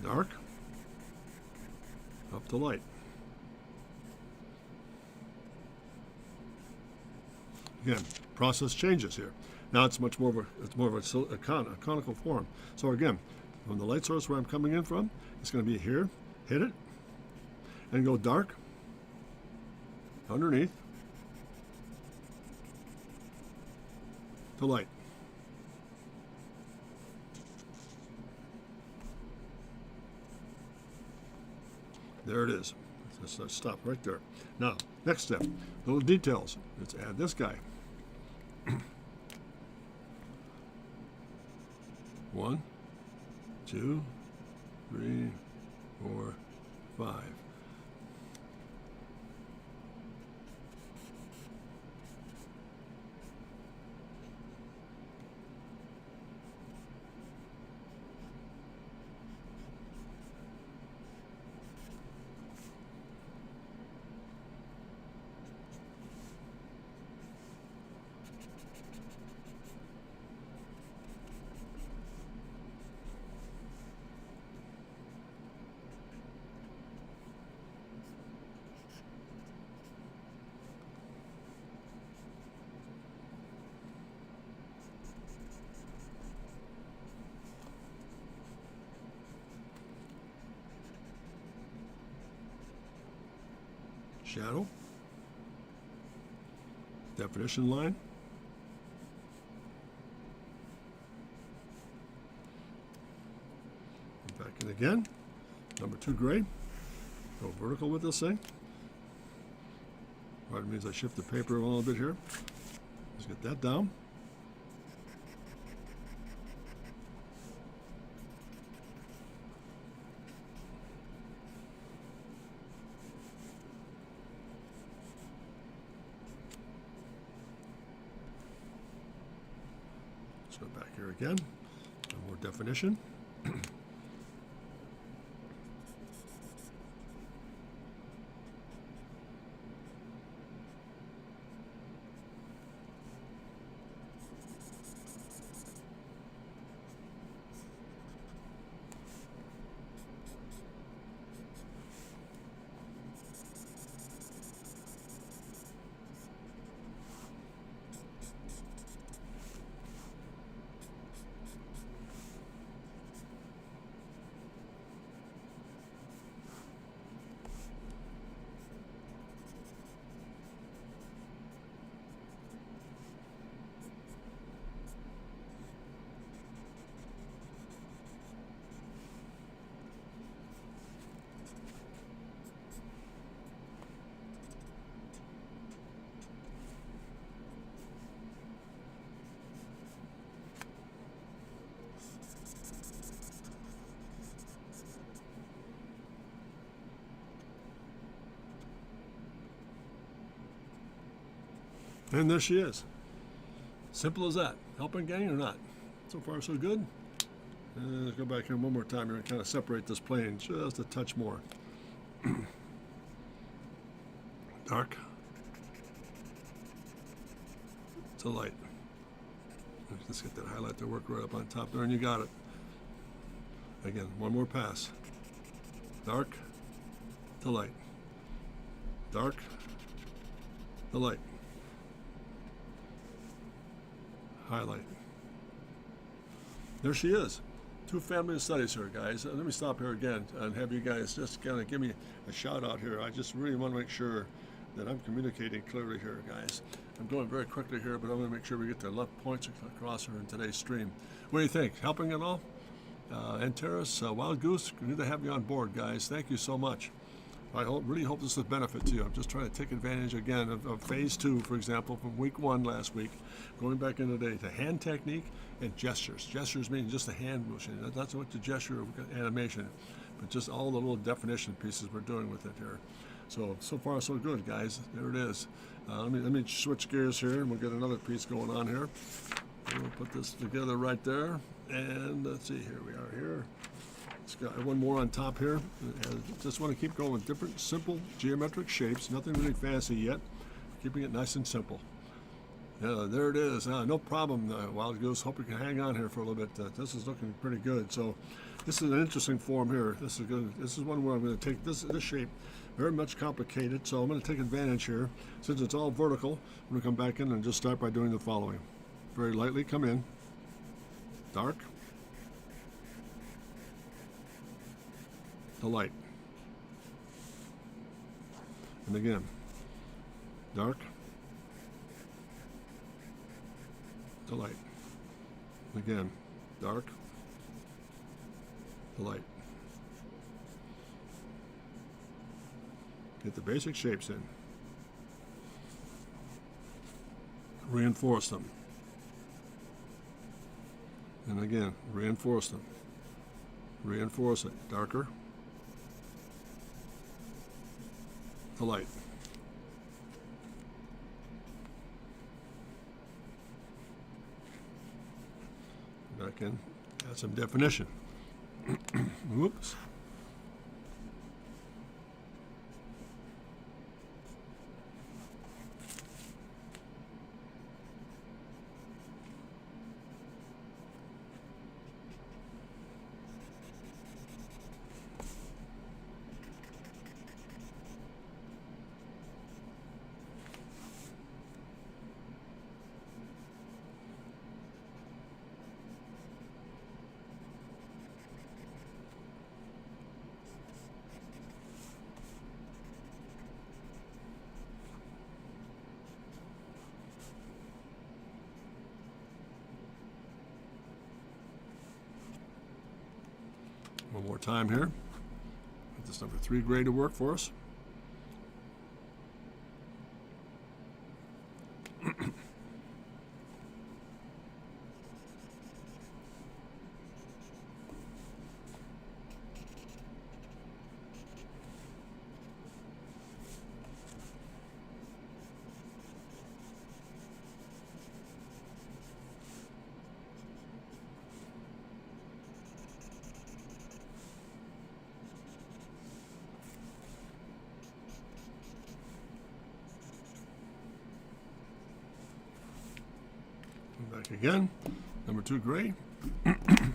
Dark, up to light. Again, process changes here. Now it's much more of a conical form. So again, from the light source where I'm coming in from, it's going to be here, hit it, and go dark, underneath, to light. There it is. Let's stop right there. Now, next step, little details. Let's add this guy. 1, 2, 3, 4, 5. shadow, definition line, back in again, number 2 gray, go vertical with this thing. That means I shift the paper a little bit here. Let's get that down. Let's go back here again. More definition. And there she is. Simple as that. Helping, gang, or not? So far, so good. Let's go back here one more time here and kind of separate this plane just a touch more. Dark to light. Let's get that highlight to work right up on top there, and you got it. Again, one more pass. Dark to light. Dark to light. Highlight. There she is. 2 family studies here, guys. Let me stop here again and have you guys just kind of give me a shout out here. I just really want to make sure that I'm communicating clearly here, guys. I'm going very quickly here, but I'm going to make sure we get the left points across here in today's stream. What do you think? Helping at all? Antares, Wild Goose, good to have you on board, guys. Thank you so much. I really hope this is a benefit to you. I'm just trying to take advantage again of phase 2, for example, from week 1 last week, going back in today to hand technique and gestures. Gestures mean just a hand motion. That's what the gesture animation, but just all the little definition pieces we're doing with it here. So far so good, guys. There it is. Let me switch gears here, and we'll get another piece going on here. We'll put this together right there, and let's see. Here we are here. It's got one more on top here. Just want to keep going with different simple geometric shapes. Nothing really fancy yet. Keeping it nice and simple. There it is. No problem, Wild Goose. Hope you can hang on here for a little bit. This is looking pretty good. So this is an interesting form here. This is good. This is one where I'm going to take this shape. Very much complicated. So I'm going to take advantage here. Since it's all vertical, I'm going to come back in and just start by doing the following. Very lightly come in. Dark. To light. And again, dark to light. Again, dark to light. Get the basic shapes in. Reinforce them. And again, reinforce them. Reinforce it. Darker to light. Back in, add some definition. Whoops. One more time here. Get this number 3 gray to work for us. Back again, number 2 gray. And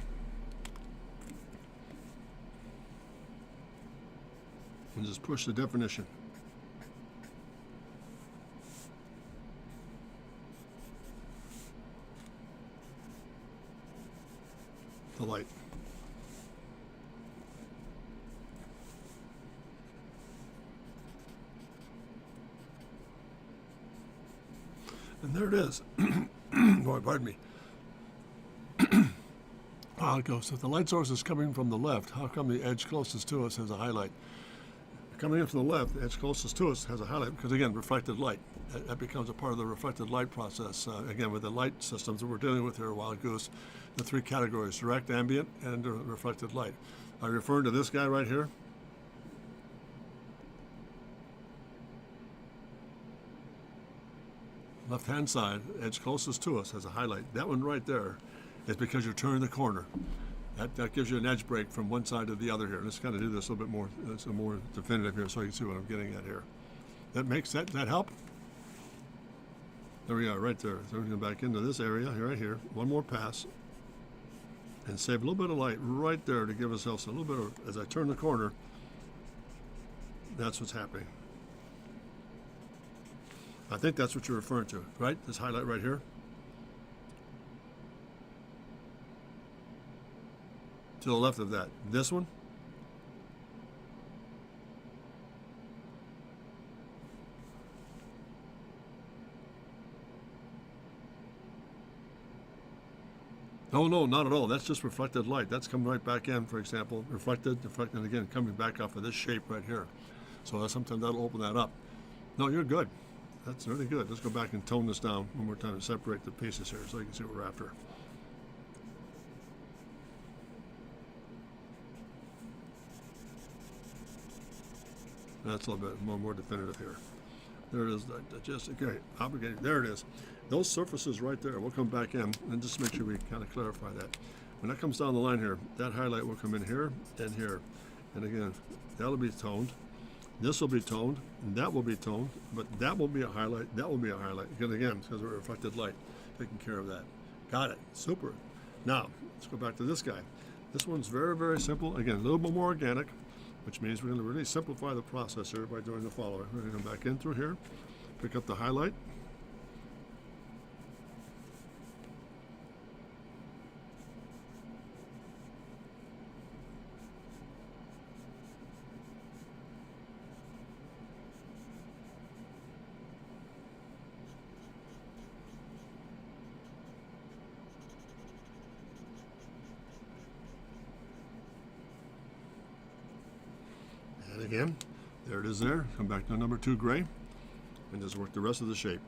just push the definition. The light. And there it is. Boy, pardon me. It goes. If the light source is coming from the left, how come the edge closest to us has a highlight? Coming in from the left, the edge closest to us has a highlight because, again, reflected light. That becomes a part of the reflected light process. Again, with the light systems that we're dealing with here, Wild Goose, the 3 categories: direct, ambient, and reflected light. I'm referring to this guy right here. Left-hand side, edge closest to us has a highlight. That one right there is because you're turning the corner. That gives you an edge break from one side to the other here. Let's kind of do this a little bit more, so more definitive here, so you can see what I'm getting at here. That makes that help? There we are, right there. So we're going back into this area, right here. One more pass, and save a little bit of light right there to give ourselves a little bit of, as I turn the corner, that's what's happening. I think that's what you're referring to, right? This highlight right here. To the left of that. This one. No, not at all. That's just reflected light. That's coming right back in, for example. Reflected, and again, coming back off of this shape right here. So sometimes that'll open that up. No, you're good. That's really good. Let's go back and tone this down one more time and separate the pieces here so you can see what we're after. That's a little bit more definitive here. There it is. Just okay. Obligated. There it is. Those surfaces right there. We'll come back in and just make sure we kind of clarify that. When that comes down the line here, that highlight will come in here and here, and again, that'll be toned. This will be toned, and that will be toned, but that will be a highlight, that will be a highlight. Again, because of reflected light, taking care of that. Got it. Super. Now, let's go back to this guy. This one's very, very simple. Again, a little bit more organic, which means we're going to really simplify the process here by doing the following. We're going to come back in through here, pick up the highlight. And again, there it is there. Come back to number 2 gray and just work the rest of the shape.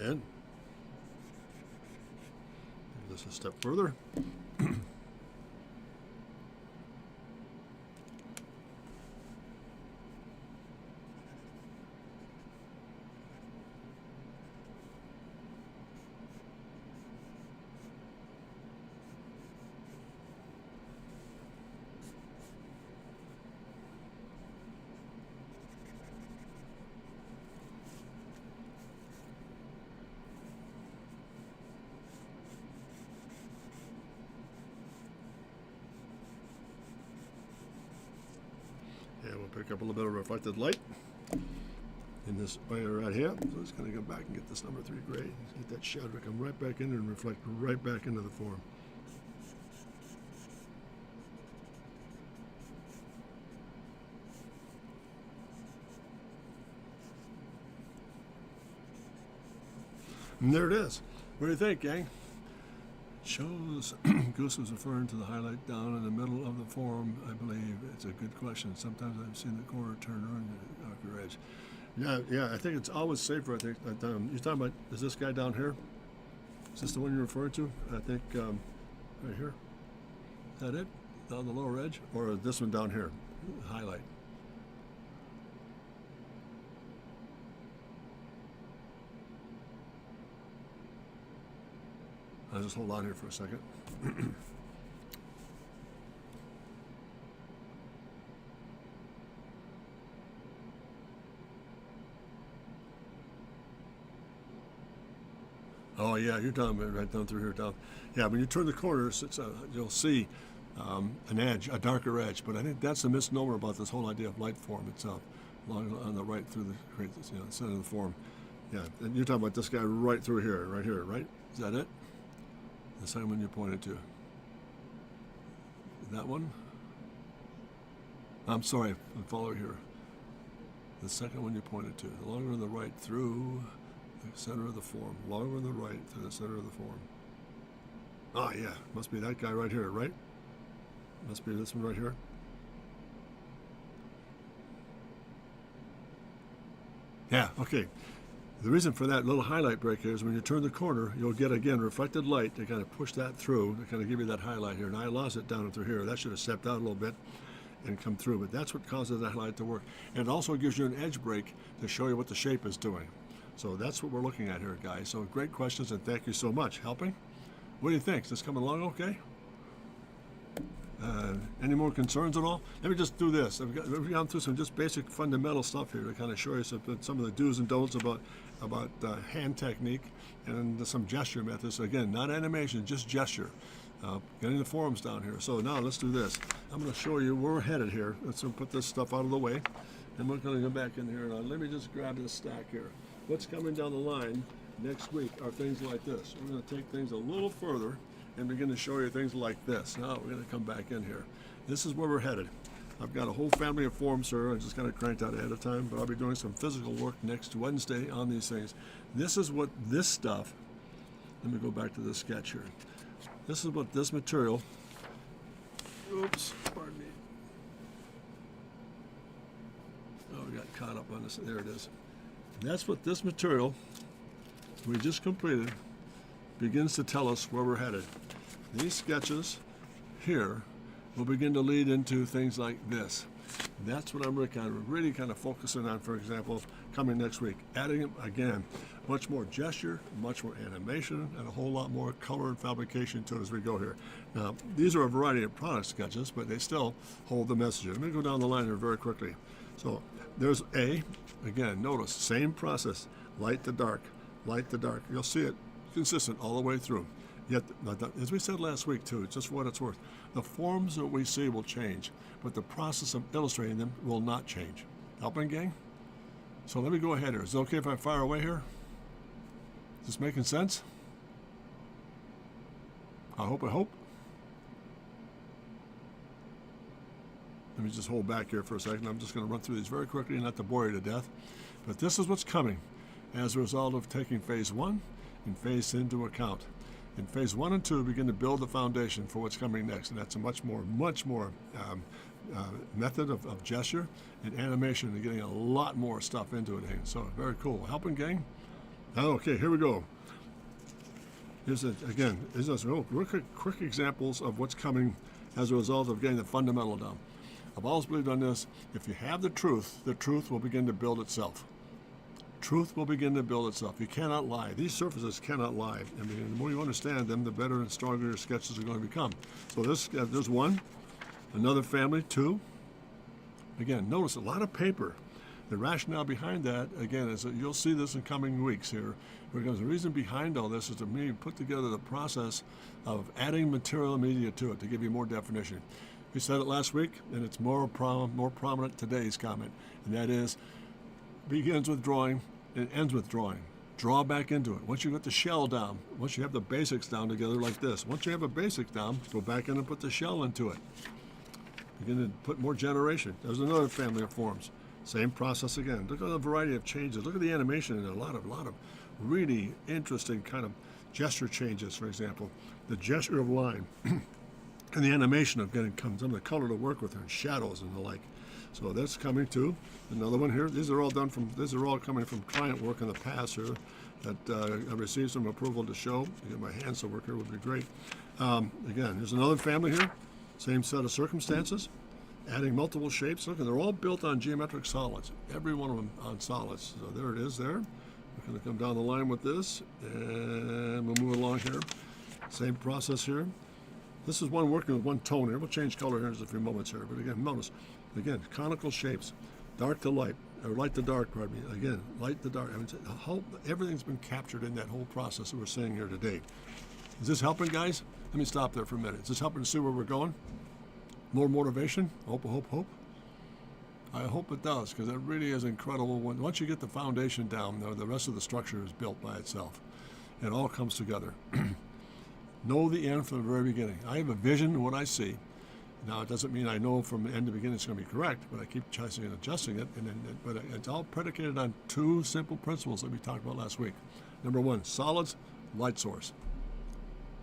And just a step further. pick up a little bit of reflected light in this area right here. So it's going to go back and get this number 3 gray. Get that shadow to come right back in and reflect right back into the form. And there it is. What do you think, gang? Shows Goose was referring to the highlight down in the middle of the form, I believe. It's a good question. Sometimes I've seen the corner turn around the darker edge. Yeah, I think it's always safer, I think. You're talking about, is this guy down here? Is this the one you're referring to? I think right here. Is that it? Down the lower edge? Or this one down here? Highlight. I'll just hold on here for a second. Oh yeah, you're talking about right down through here, down. Yeah, when you turn the corners, you'll see an edge, a darker edge. But I think that's a misnomer about this whole idea of light form itself. Along on the right through the center of the form. Yeah, and you're talking about this guy right through here, right? Is that it? The second one you pointed to. That one? I'm sorry, follow here. The second one you pointed to. The longer on the right through the center of the form. Longer on the right through the center of the form. Ah, yeah. Must be that guy right here, right? Must be this one right here. Yeah, okay. The reason for that little highlight break here is when you turn the corner, you'll get, again, reflected light to kind of push that through, to kind of give you that highlight here. And I lost it down through here. That should have stepped out a little bit and come through, but that's what causes that highlight to work. And it also gives you an edge break to show you what the shape is doing. So that's what we're looking at here, guys. So great questions, and thank you so much. Helping? What do you think? Is this coming along okay? Any more concerns at all? Let me just do this. We've gone through some just basic fundamental stuff here to kind of show you some of the do's and don'ts about hand technique and some gesture methods. Again, not animation, just gesture. Getting the forms down here. So now let's do this. I'm going to show you where we're headed here. Let's put this stuff out of the way. And we're going to go back in here. Now, let me just grab this stack here. What's coming down the line next week are things like this. We're going to take things a little further and begin to show you things like this. Now we're going to come back in here. This is where we're headed. I've got a whole family of forms here. I just kind of cranked out ahead of time, but I'll be doing some physical work next Wednesday on these things. This is what this stuff, let me go back to this sketch here. This is what this material, oops, pardon me. Oh, we got caught up on this, there it is. That's what this material we just completed begins to tell us where we're headed. These sketches here will begin to lead into things like this. That's what I'm really kind of focusing on, for example, coming next week. Adding, again, much more gesture, much more animation, and a whole lot more color and fabrication to it as we go here. Now, these are a variety of product sketches, but they still hold the message. I'm going to go down the line here very quickly. So there's A. Again, notice, same process, light to dark, light to dark. You'll see it consistent all the way through. Yet, as we said last week too, just for what it's worth, the forms that we see will change, but the process of illustrating them will not change. Helping, gang? So let me go ahead here. Is it okay if I fire away here? Is this making sense? I hope. Let me just hold back here for a second. I'm just going to run through these very quickly, not to bore you to death. But this is what's coming as a result of taking phase 1 and phase 2 into account. In phase 1 and 2, begin to build the foundation for what's coming next, and that's a much more method of gesture and animation, and getting a lot more stuff into it. So very cool. Helping, gang? Okay, here we go. Here's quick examples of what's coming as a result of getting the fundamental down. I've always believed on this. If you have the truth will begin to build itself. Truth will begin to build itself. You cannot lie. These surfaces cannot lie. I mean, the more you understand them, the better and stronger your sketches are going to become. So there's one, another family, 2. Again, notice a lot of paper. The rationale behind that, again, is that you'll see this in coming weeks here, because the reason behind all this is to put together the process of adding material and media to it to give you more definition. We said it last week, and it's more prominent today's comment, and that is, begins with drawing and ends with drawing. Draw back into it. Once you get the shell down, once you have the basics down together like this, once you have a basics down, go back in and put the shell into it. Begin to put more generation. There's another family of forms. Same process again. Look at the variety of changes. Look at the animation and a lot of really interesting kind of gesture changes, for example. The gesture of line and the animation of getting some of the color to work with, and shadows and the like. So that's coming too. Another one here. These are all coming from client work in the past here that I received some approval to show. Get my hands to work here would be great. Again, there's another family here. Same set of circumstances. Adding multiple shapes. Look, they're all built on geometric solids. Every one of them on solids. So there it is there. We're going to come down the line with this, and we'll move along here. Same process here. This is one working with one tone here. We'll change color here in just a few moments here. But again, notice, again, conical shapes, dark to light, or light to dark, pardon me. Again, light to dark. I mean, everything's been captured in that whole process that we're seeing here today. Is this helping, guys? Let me stop there for a minute. Is this helping to see where we're going? More motivation? Hope. I hope it does, because it really is incredible. Once you get the foundation down, the rest of the structure is built by itself. It all comes together. Know the end from the very beginning. I have a vision of what I see. Now, it doesn't mean I know from the end to beginning it's going to be correct, but I keep chasing and adjusting it. But it's all predicated on two simple principles that we talked about last week. Number one, solids, light source,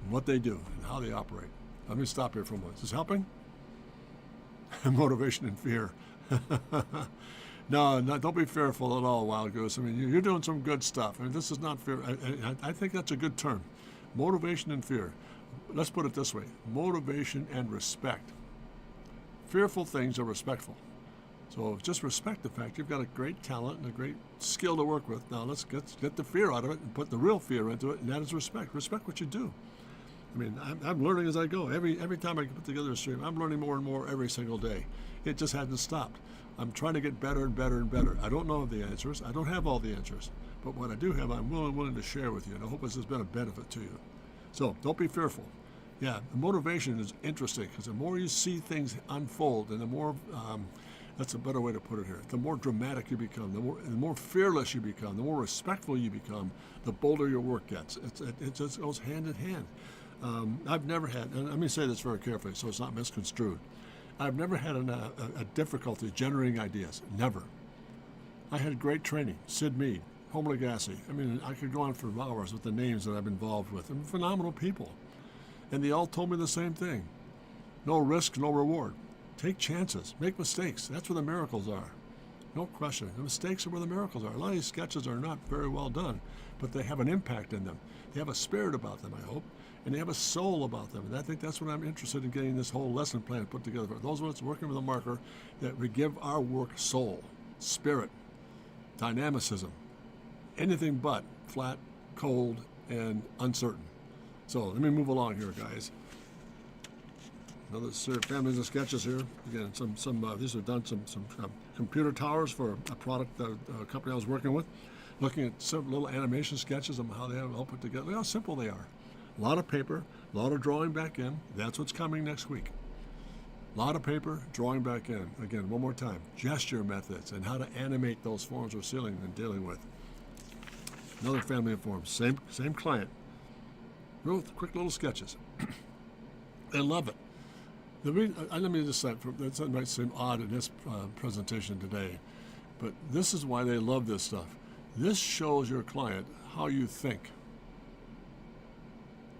and what they do and how they operate. Let me stop here for a moment. Is this helping? Motivation and fear. No, don't be fearful at all, Wild Goose. I mean, you're doing some good stuff. I mean, this is not fear. I think that's a good term. Motivation and fear. Let's put it this way. Motivation and respect. Fearful things are respectful. So just respect the fact you've got a great talent and a great skill to work with. Now let's get the fear out of it and put the real fear into it, and that is respect. Respect what you do. I mean, I'm learning as I go. Every time I put together a stream, I'm learning more and more every single day. It just hasn't stopped. I'm trying to get better and better and better. I don't know the answers. I don't have all the answers. But what I do have, I'm willing to share with you, and I hope this has been a benefit to you. So don't be fearful. Yeah, the motivation is interesting, because the more you see things unfold, and the more, that's a better way to put it here, the more dramatic you become, the more fearless you become, the more respectful you become, the bolder your work gets. It just goes hand in hand. I've never had, and let me say this very carefully so it's not misconstrued, I've never had a difficulty generating ideas. Never. I had great training. Sid Mead, Homer Lagasse. I mean, I could go on for hours with the names that I've been involved with. And phenomenal people. And they all told me the same thing. No risk, no reward. Take chances. Make mistakes. That's where the miracles are. No question. The mistakes are where the miracles are. A lot of these sketches are not very well done, but they have an impact in them. They have a spirit about them, I hope. And they have a soul about them. And I think that's what I'm interested in getting this whole lesson plan put together for. Those of us working with a marker, that we give our work soul, spirit, dynamicism, anything but flat, cold, and uncertain. So let me move along here, guys. Another families of sketches here. Again, these are done some computer towers for a product, a company I was working with. Looking at some little animation sketches of how they have it all put together. Look how simple they are. A lot of paper, a lot of drawing back in. That's what's coming next week. A lot of paper, drawing back in. Again, one more time. Gesture methods and how to animate those forms we're sealing and dealing with. Another family of forms. Same client. Real quick little sketches. They love it. Let me just say, that might seem odd in this presentation today, but this is why they love this stuff. This shows your client how you think.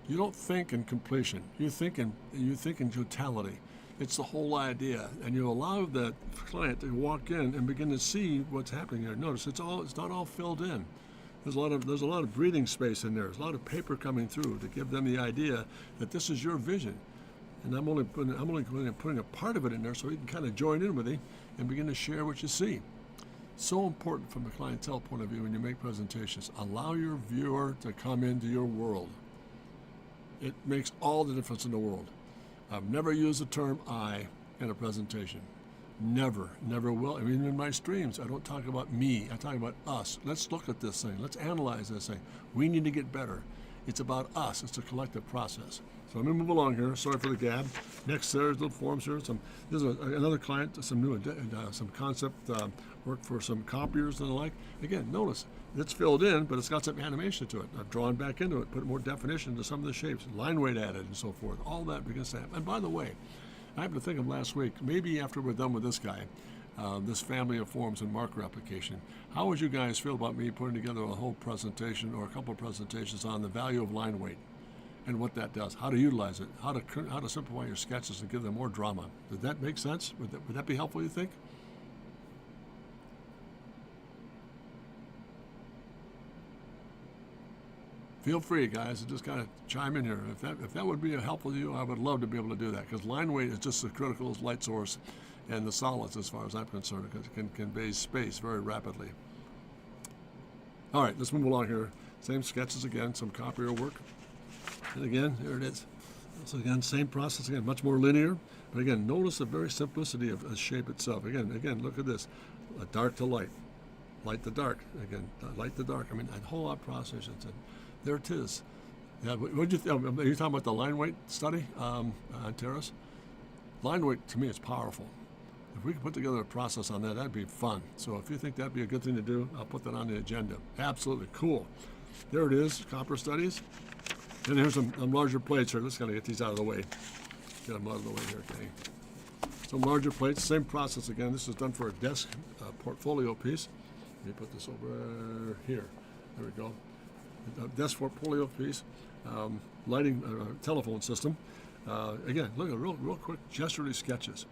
You don't think in completion. You think in totality. It's the whole idea, and you allow that client to walk in and begin to see what's happening here. Notice it's not all filled in. There's a lot of breathing space in there. There's a lot of paper coming through to give them the idea that this is your vision, and I'm only putting a part of it in there so you can kind of join in with it and begin to share what you see. So important from a clientele point of view when you make presentations. Allow your viewer to come into your world. It makes all the difference in the world. I've never used the term I in a presentation. Never will. I mean, in my streams, I don't talk about me. I talk about us. Let's look at this thing. Let's analyze this thing. We need to get better. It's about us. It's a collective process. So I'm going to move along here. Sorry for the gab. Next, there's little forms here. This is another client, some new, some concept work for some copiers and the like. Again, notice it's filled in, but it's got some animation to it. I've drawn back into it, put more definition to some of the shapes, line weight added, and so forth. All that begins to happen. And by the way, I happened to think of last week, maybe after we're done with this guy, this family of forms and marker application, how would you guys feel about me putting together a whole presentation or a couple of presentations on the value of line weight and what that does, how to utilize it, how to simplify your sketches and give them more drama? Did that make sense? Would that be helpful, you think? Feel free, guys, to just kind of chime in here. If that would be helpful to you, I would love to be able to do that, because line weight is just as critical as light source and the solids, as far as I'm concerned, because it can convey space very rapidly. All right, let's move along here. Same sketches again, some copier work. And again, here it is. So again, same process again, much more linear. But again, notice the very simplicity of the shape itself. Again, look at this. Dark to light, light to dark. Again, light to dark. I mean, a whole lot of processes. And there it is. Yeah, what you are you talking about the line weight study, Terrace? Line weight, to me, is powerful. If we could put together a process on that, that'd be fun. So if you think that'd be a good thing to do, I'll put that on the agenda. Absolutely cool. There it is, copper studies. And here's some larger plates here. Let's kind of get these out of the way. Get them out of the way here, okay? Some larger plates, same process again. This is done for a desk portfolio piece. Let me put this over here. There we go. Desk portfolio piece, lighting telephone system. Again, look at real quick gesturally sketches.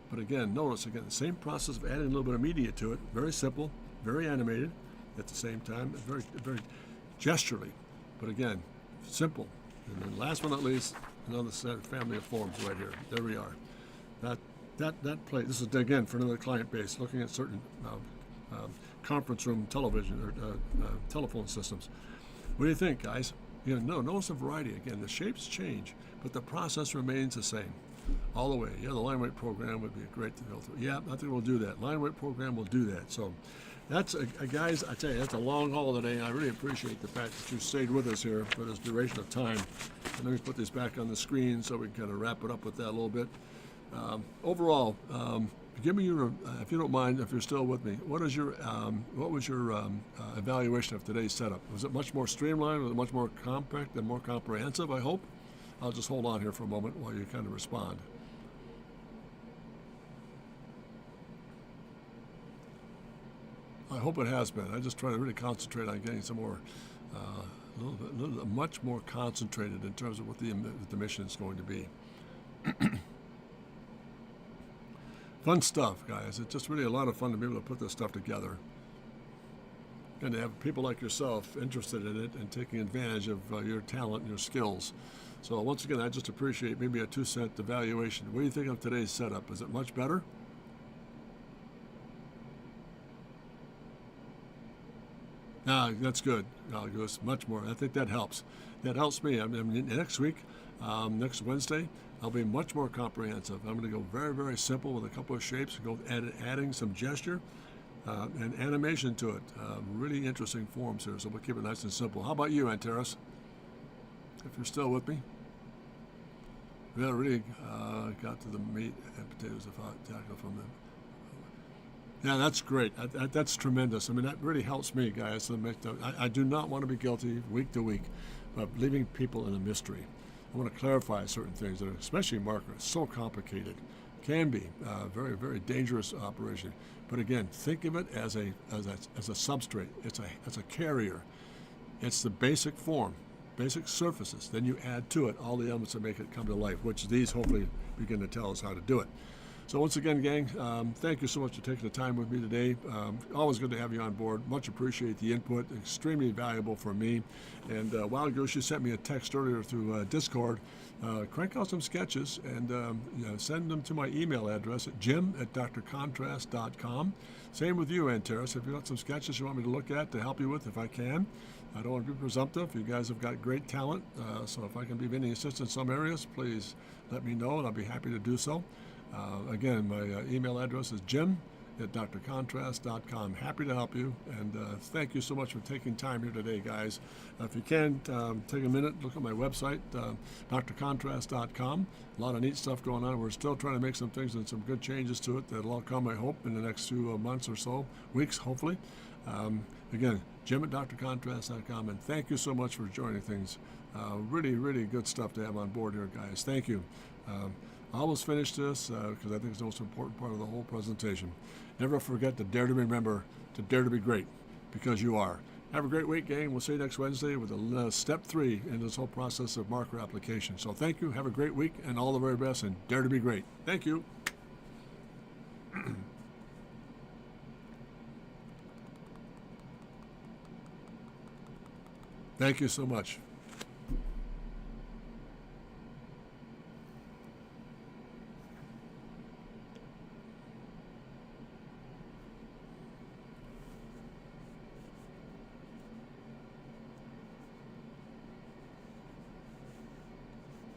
But again, notice again the same process of adding a little bit of media to it. Very simple, very animated at the same time, very gesturally. But again, simple. And then last but not least, another set of family of forms right here. There we are. That plate. This is again for another client base, looking at certain conference room television or telephone systems. What do you think, guys? Notice the variety. Again, the shapes change, but the process remains the same all the way. Yeah, the line weight program would be great to go through. Yeah, I think we'll do that. Line weight program will do that. So that's, guys, I tell you, that's a long haul today, and I really appreciate the fact that you stayed with us here for this duration of time. And let me put this back on the screen so we can kind of wrap it up with that a little bit. Overall, give me your, if you don't mind, if you're still with me, what was your evaluation of today's setup? Was it much more streamlined? Was it much more compact and more comprehensive, I hope? I'll just hold on here for a moment while you kind of respond. I hope it has been. I just try to really concentrate on getting some more, much more concentrated in terms of what the mission is going to be. Fun stuff, guys. It's just really a lot of fun to be able to put this stuff together. And to have people like yourself interested in it and taking advantage of your talent and your skills. So once again, I just appreciate maybe a 2-cent evaluation. What do you think of today's setup? Is it much better? That's good. Goes much more. I think that helps. That helps me. I mean, next week, next Wednesday, I'll be much more comprehensive. I'm going to go very, very simple with a couple of shapes, go adding some gesture and animation to it. Really interesting forms here, so we'll keep it nice and simple. How about you, Antares? If you're still with me? We really got to the meat and potatoes of tackle from them. Yeah, that's great. That's tremendous. I mean, that really helps me, guys. I do not want to be guilty week to week of leaving people in a mystery. I want to clarify certain things that are, especially marker, so complicated. Can be very, very dangerous operation. But again, think of it as a substrate. It's a carrier. It's the basic form, basic surfaces. Then you add to it all the elements that make it come to life, which these hopefully begin to tell us how to do it. So once again, gang, thank you so much for taking the time with me today. Always good to have you on board. Much appreciate the input. Extremely valuable for me. And a while ago, she sent me a text earlier through Discord. Crank out some sketches and send them to my email address at jim@drcontrast.com. Same with you, Antares. If you've got some sketches you want me to look at to help you with, if I can. I don't want to be presumptive. You guys have got great talent. So if I can be of any assistance in some areas, please let me know, and I'll be happy to do so. Again, my email address is jim at drcontrast.com. Happy to help you, and thank you so much for taking time here today, guys. If you can, take a minute, look at my website, drcontrast.com. A lot of neat stuff going on. We're still trying to make some things and some good changes to it that'll all come, I hope, in the next few months or so, weeks, hopefully. Again, Jim at drcontrast.com, and thank you so much for joining things. Really, really good stuff to have on board here, guys. Thank you. I almost finished this because I think it's the most important part of the whole presentation. Never forget to dare to remember, to dare to be great, because you are. Have a great week, gang. We'll see you next Wednesday with step 3 in this whole process of marker application. So thank you. Have a great week, and all the very best, and dare to be great. Thank you. Thank you so much.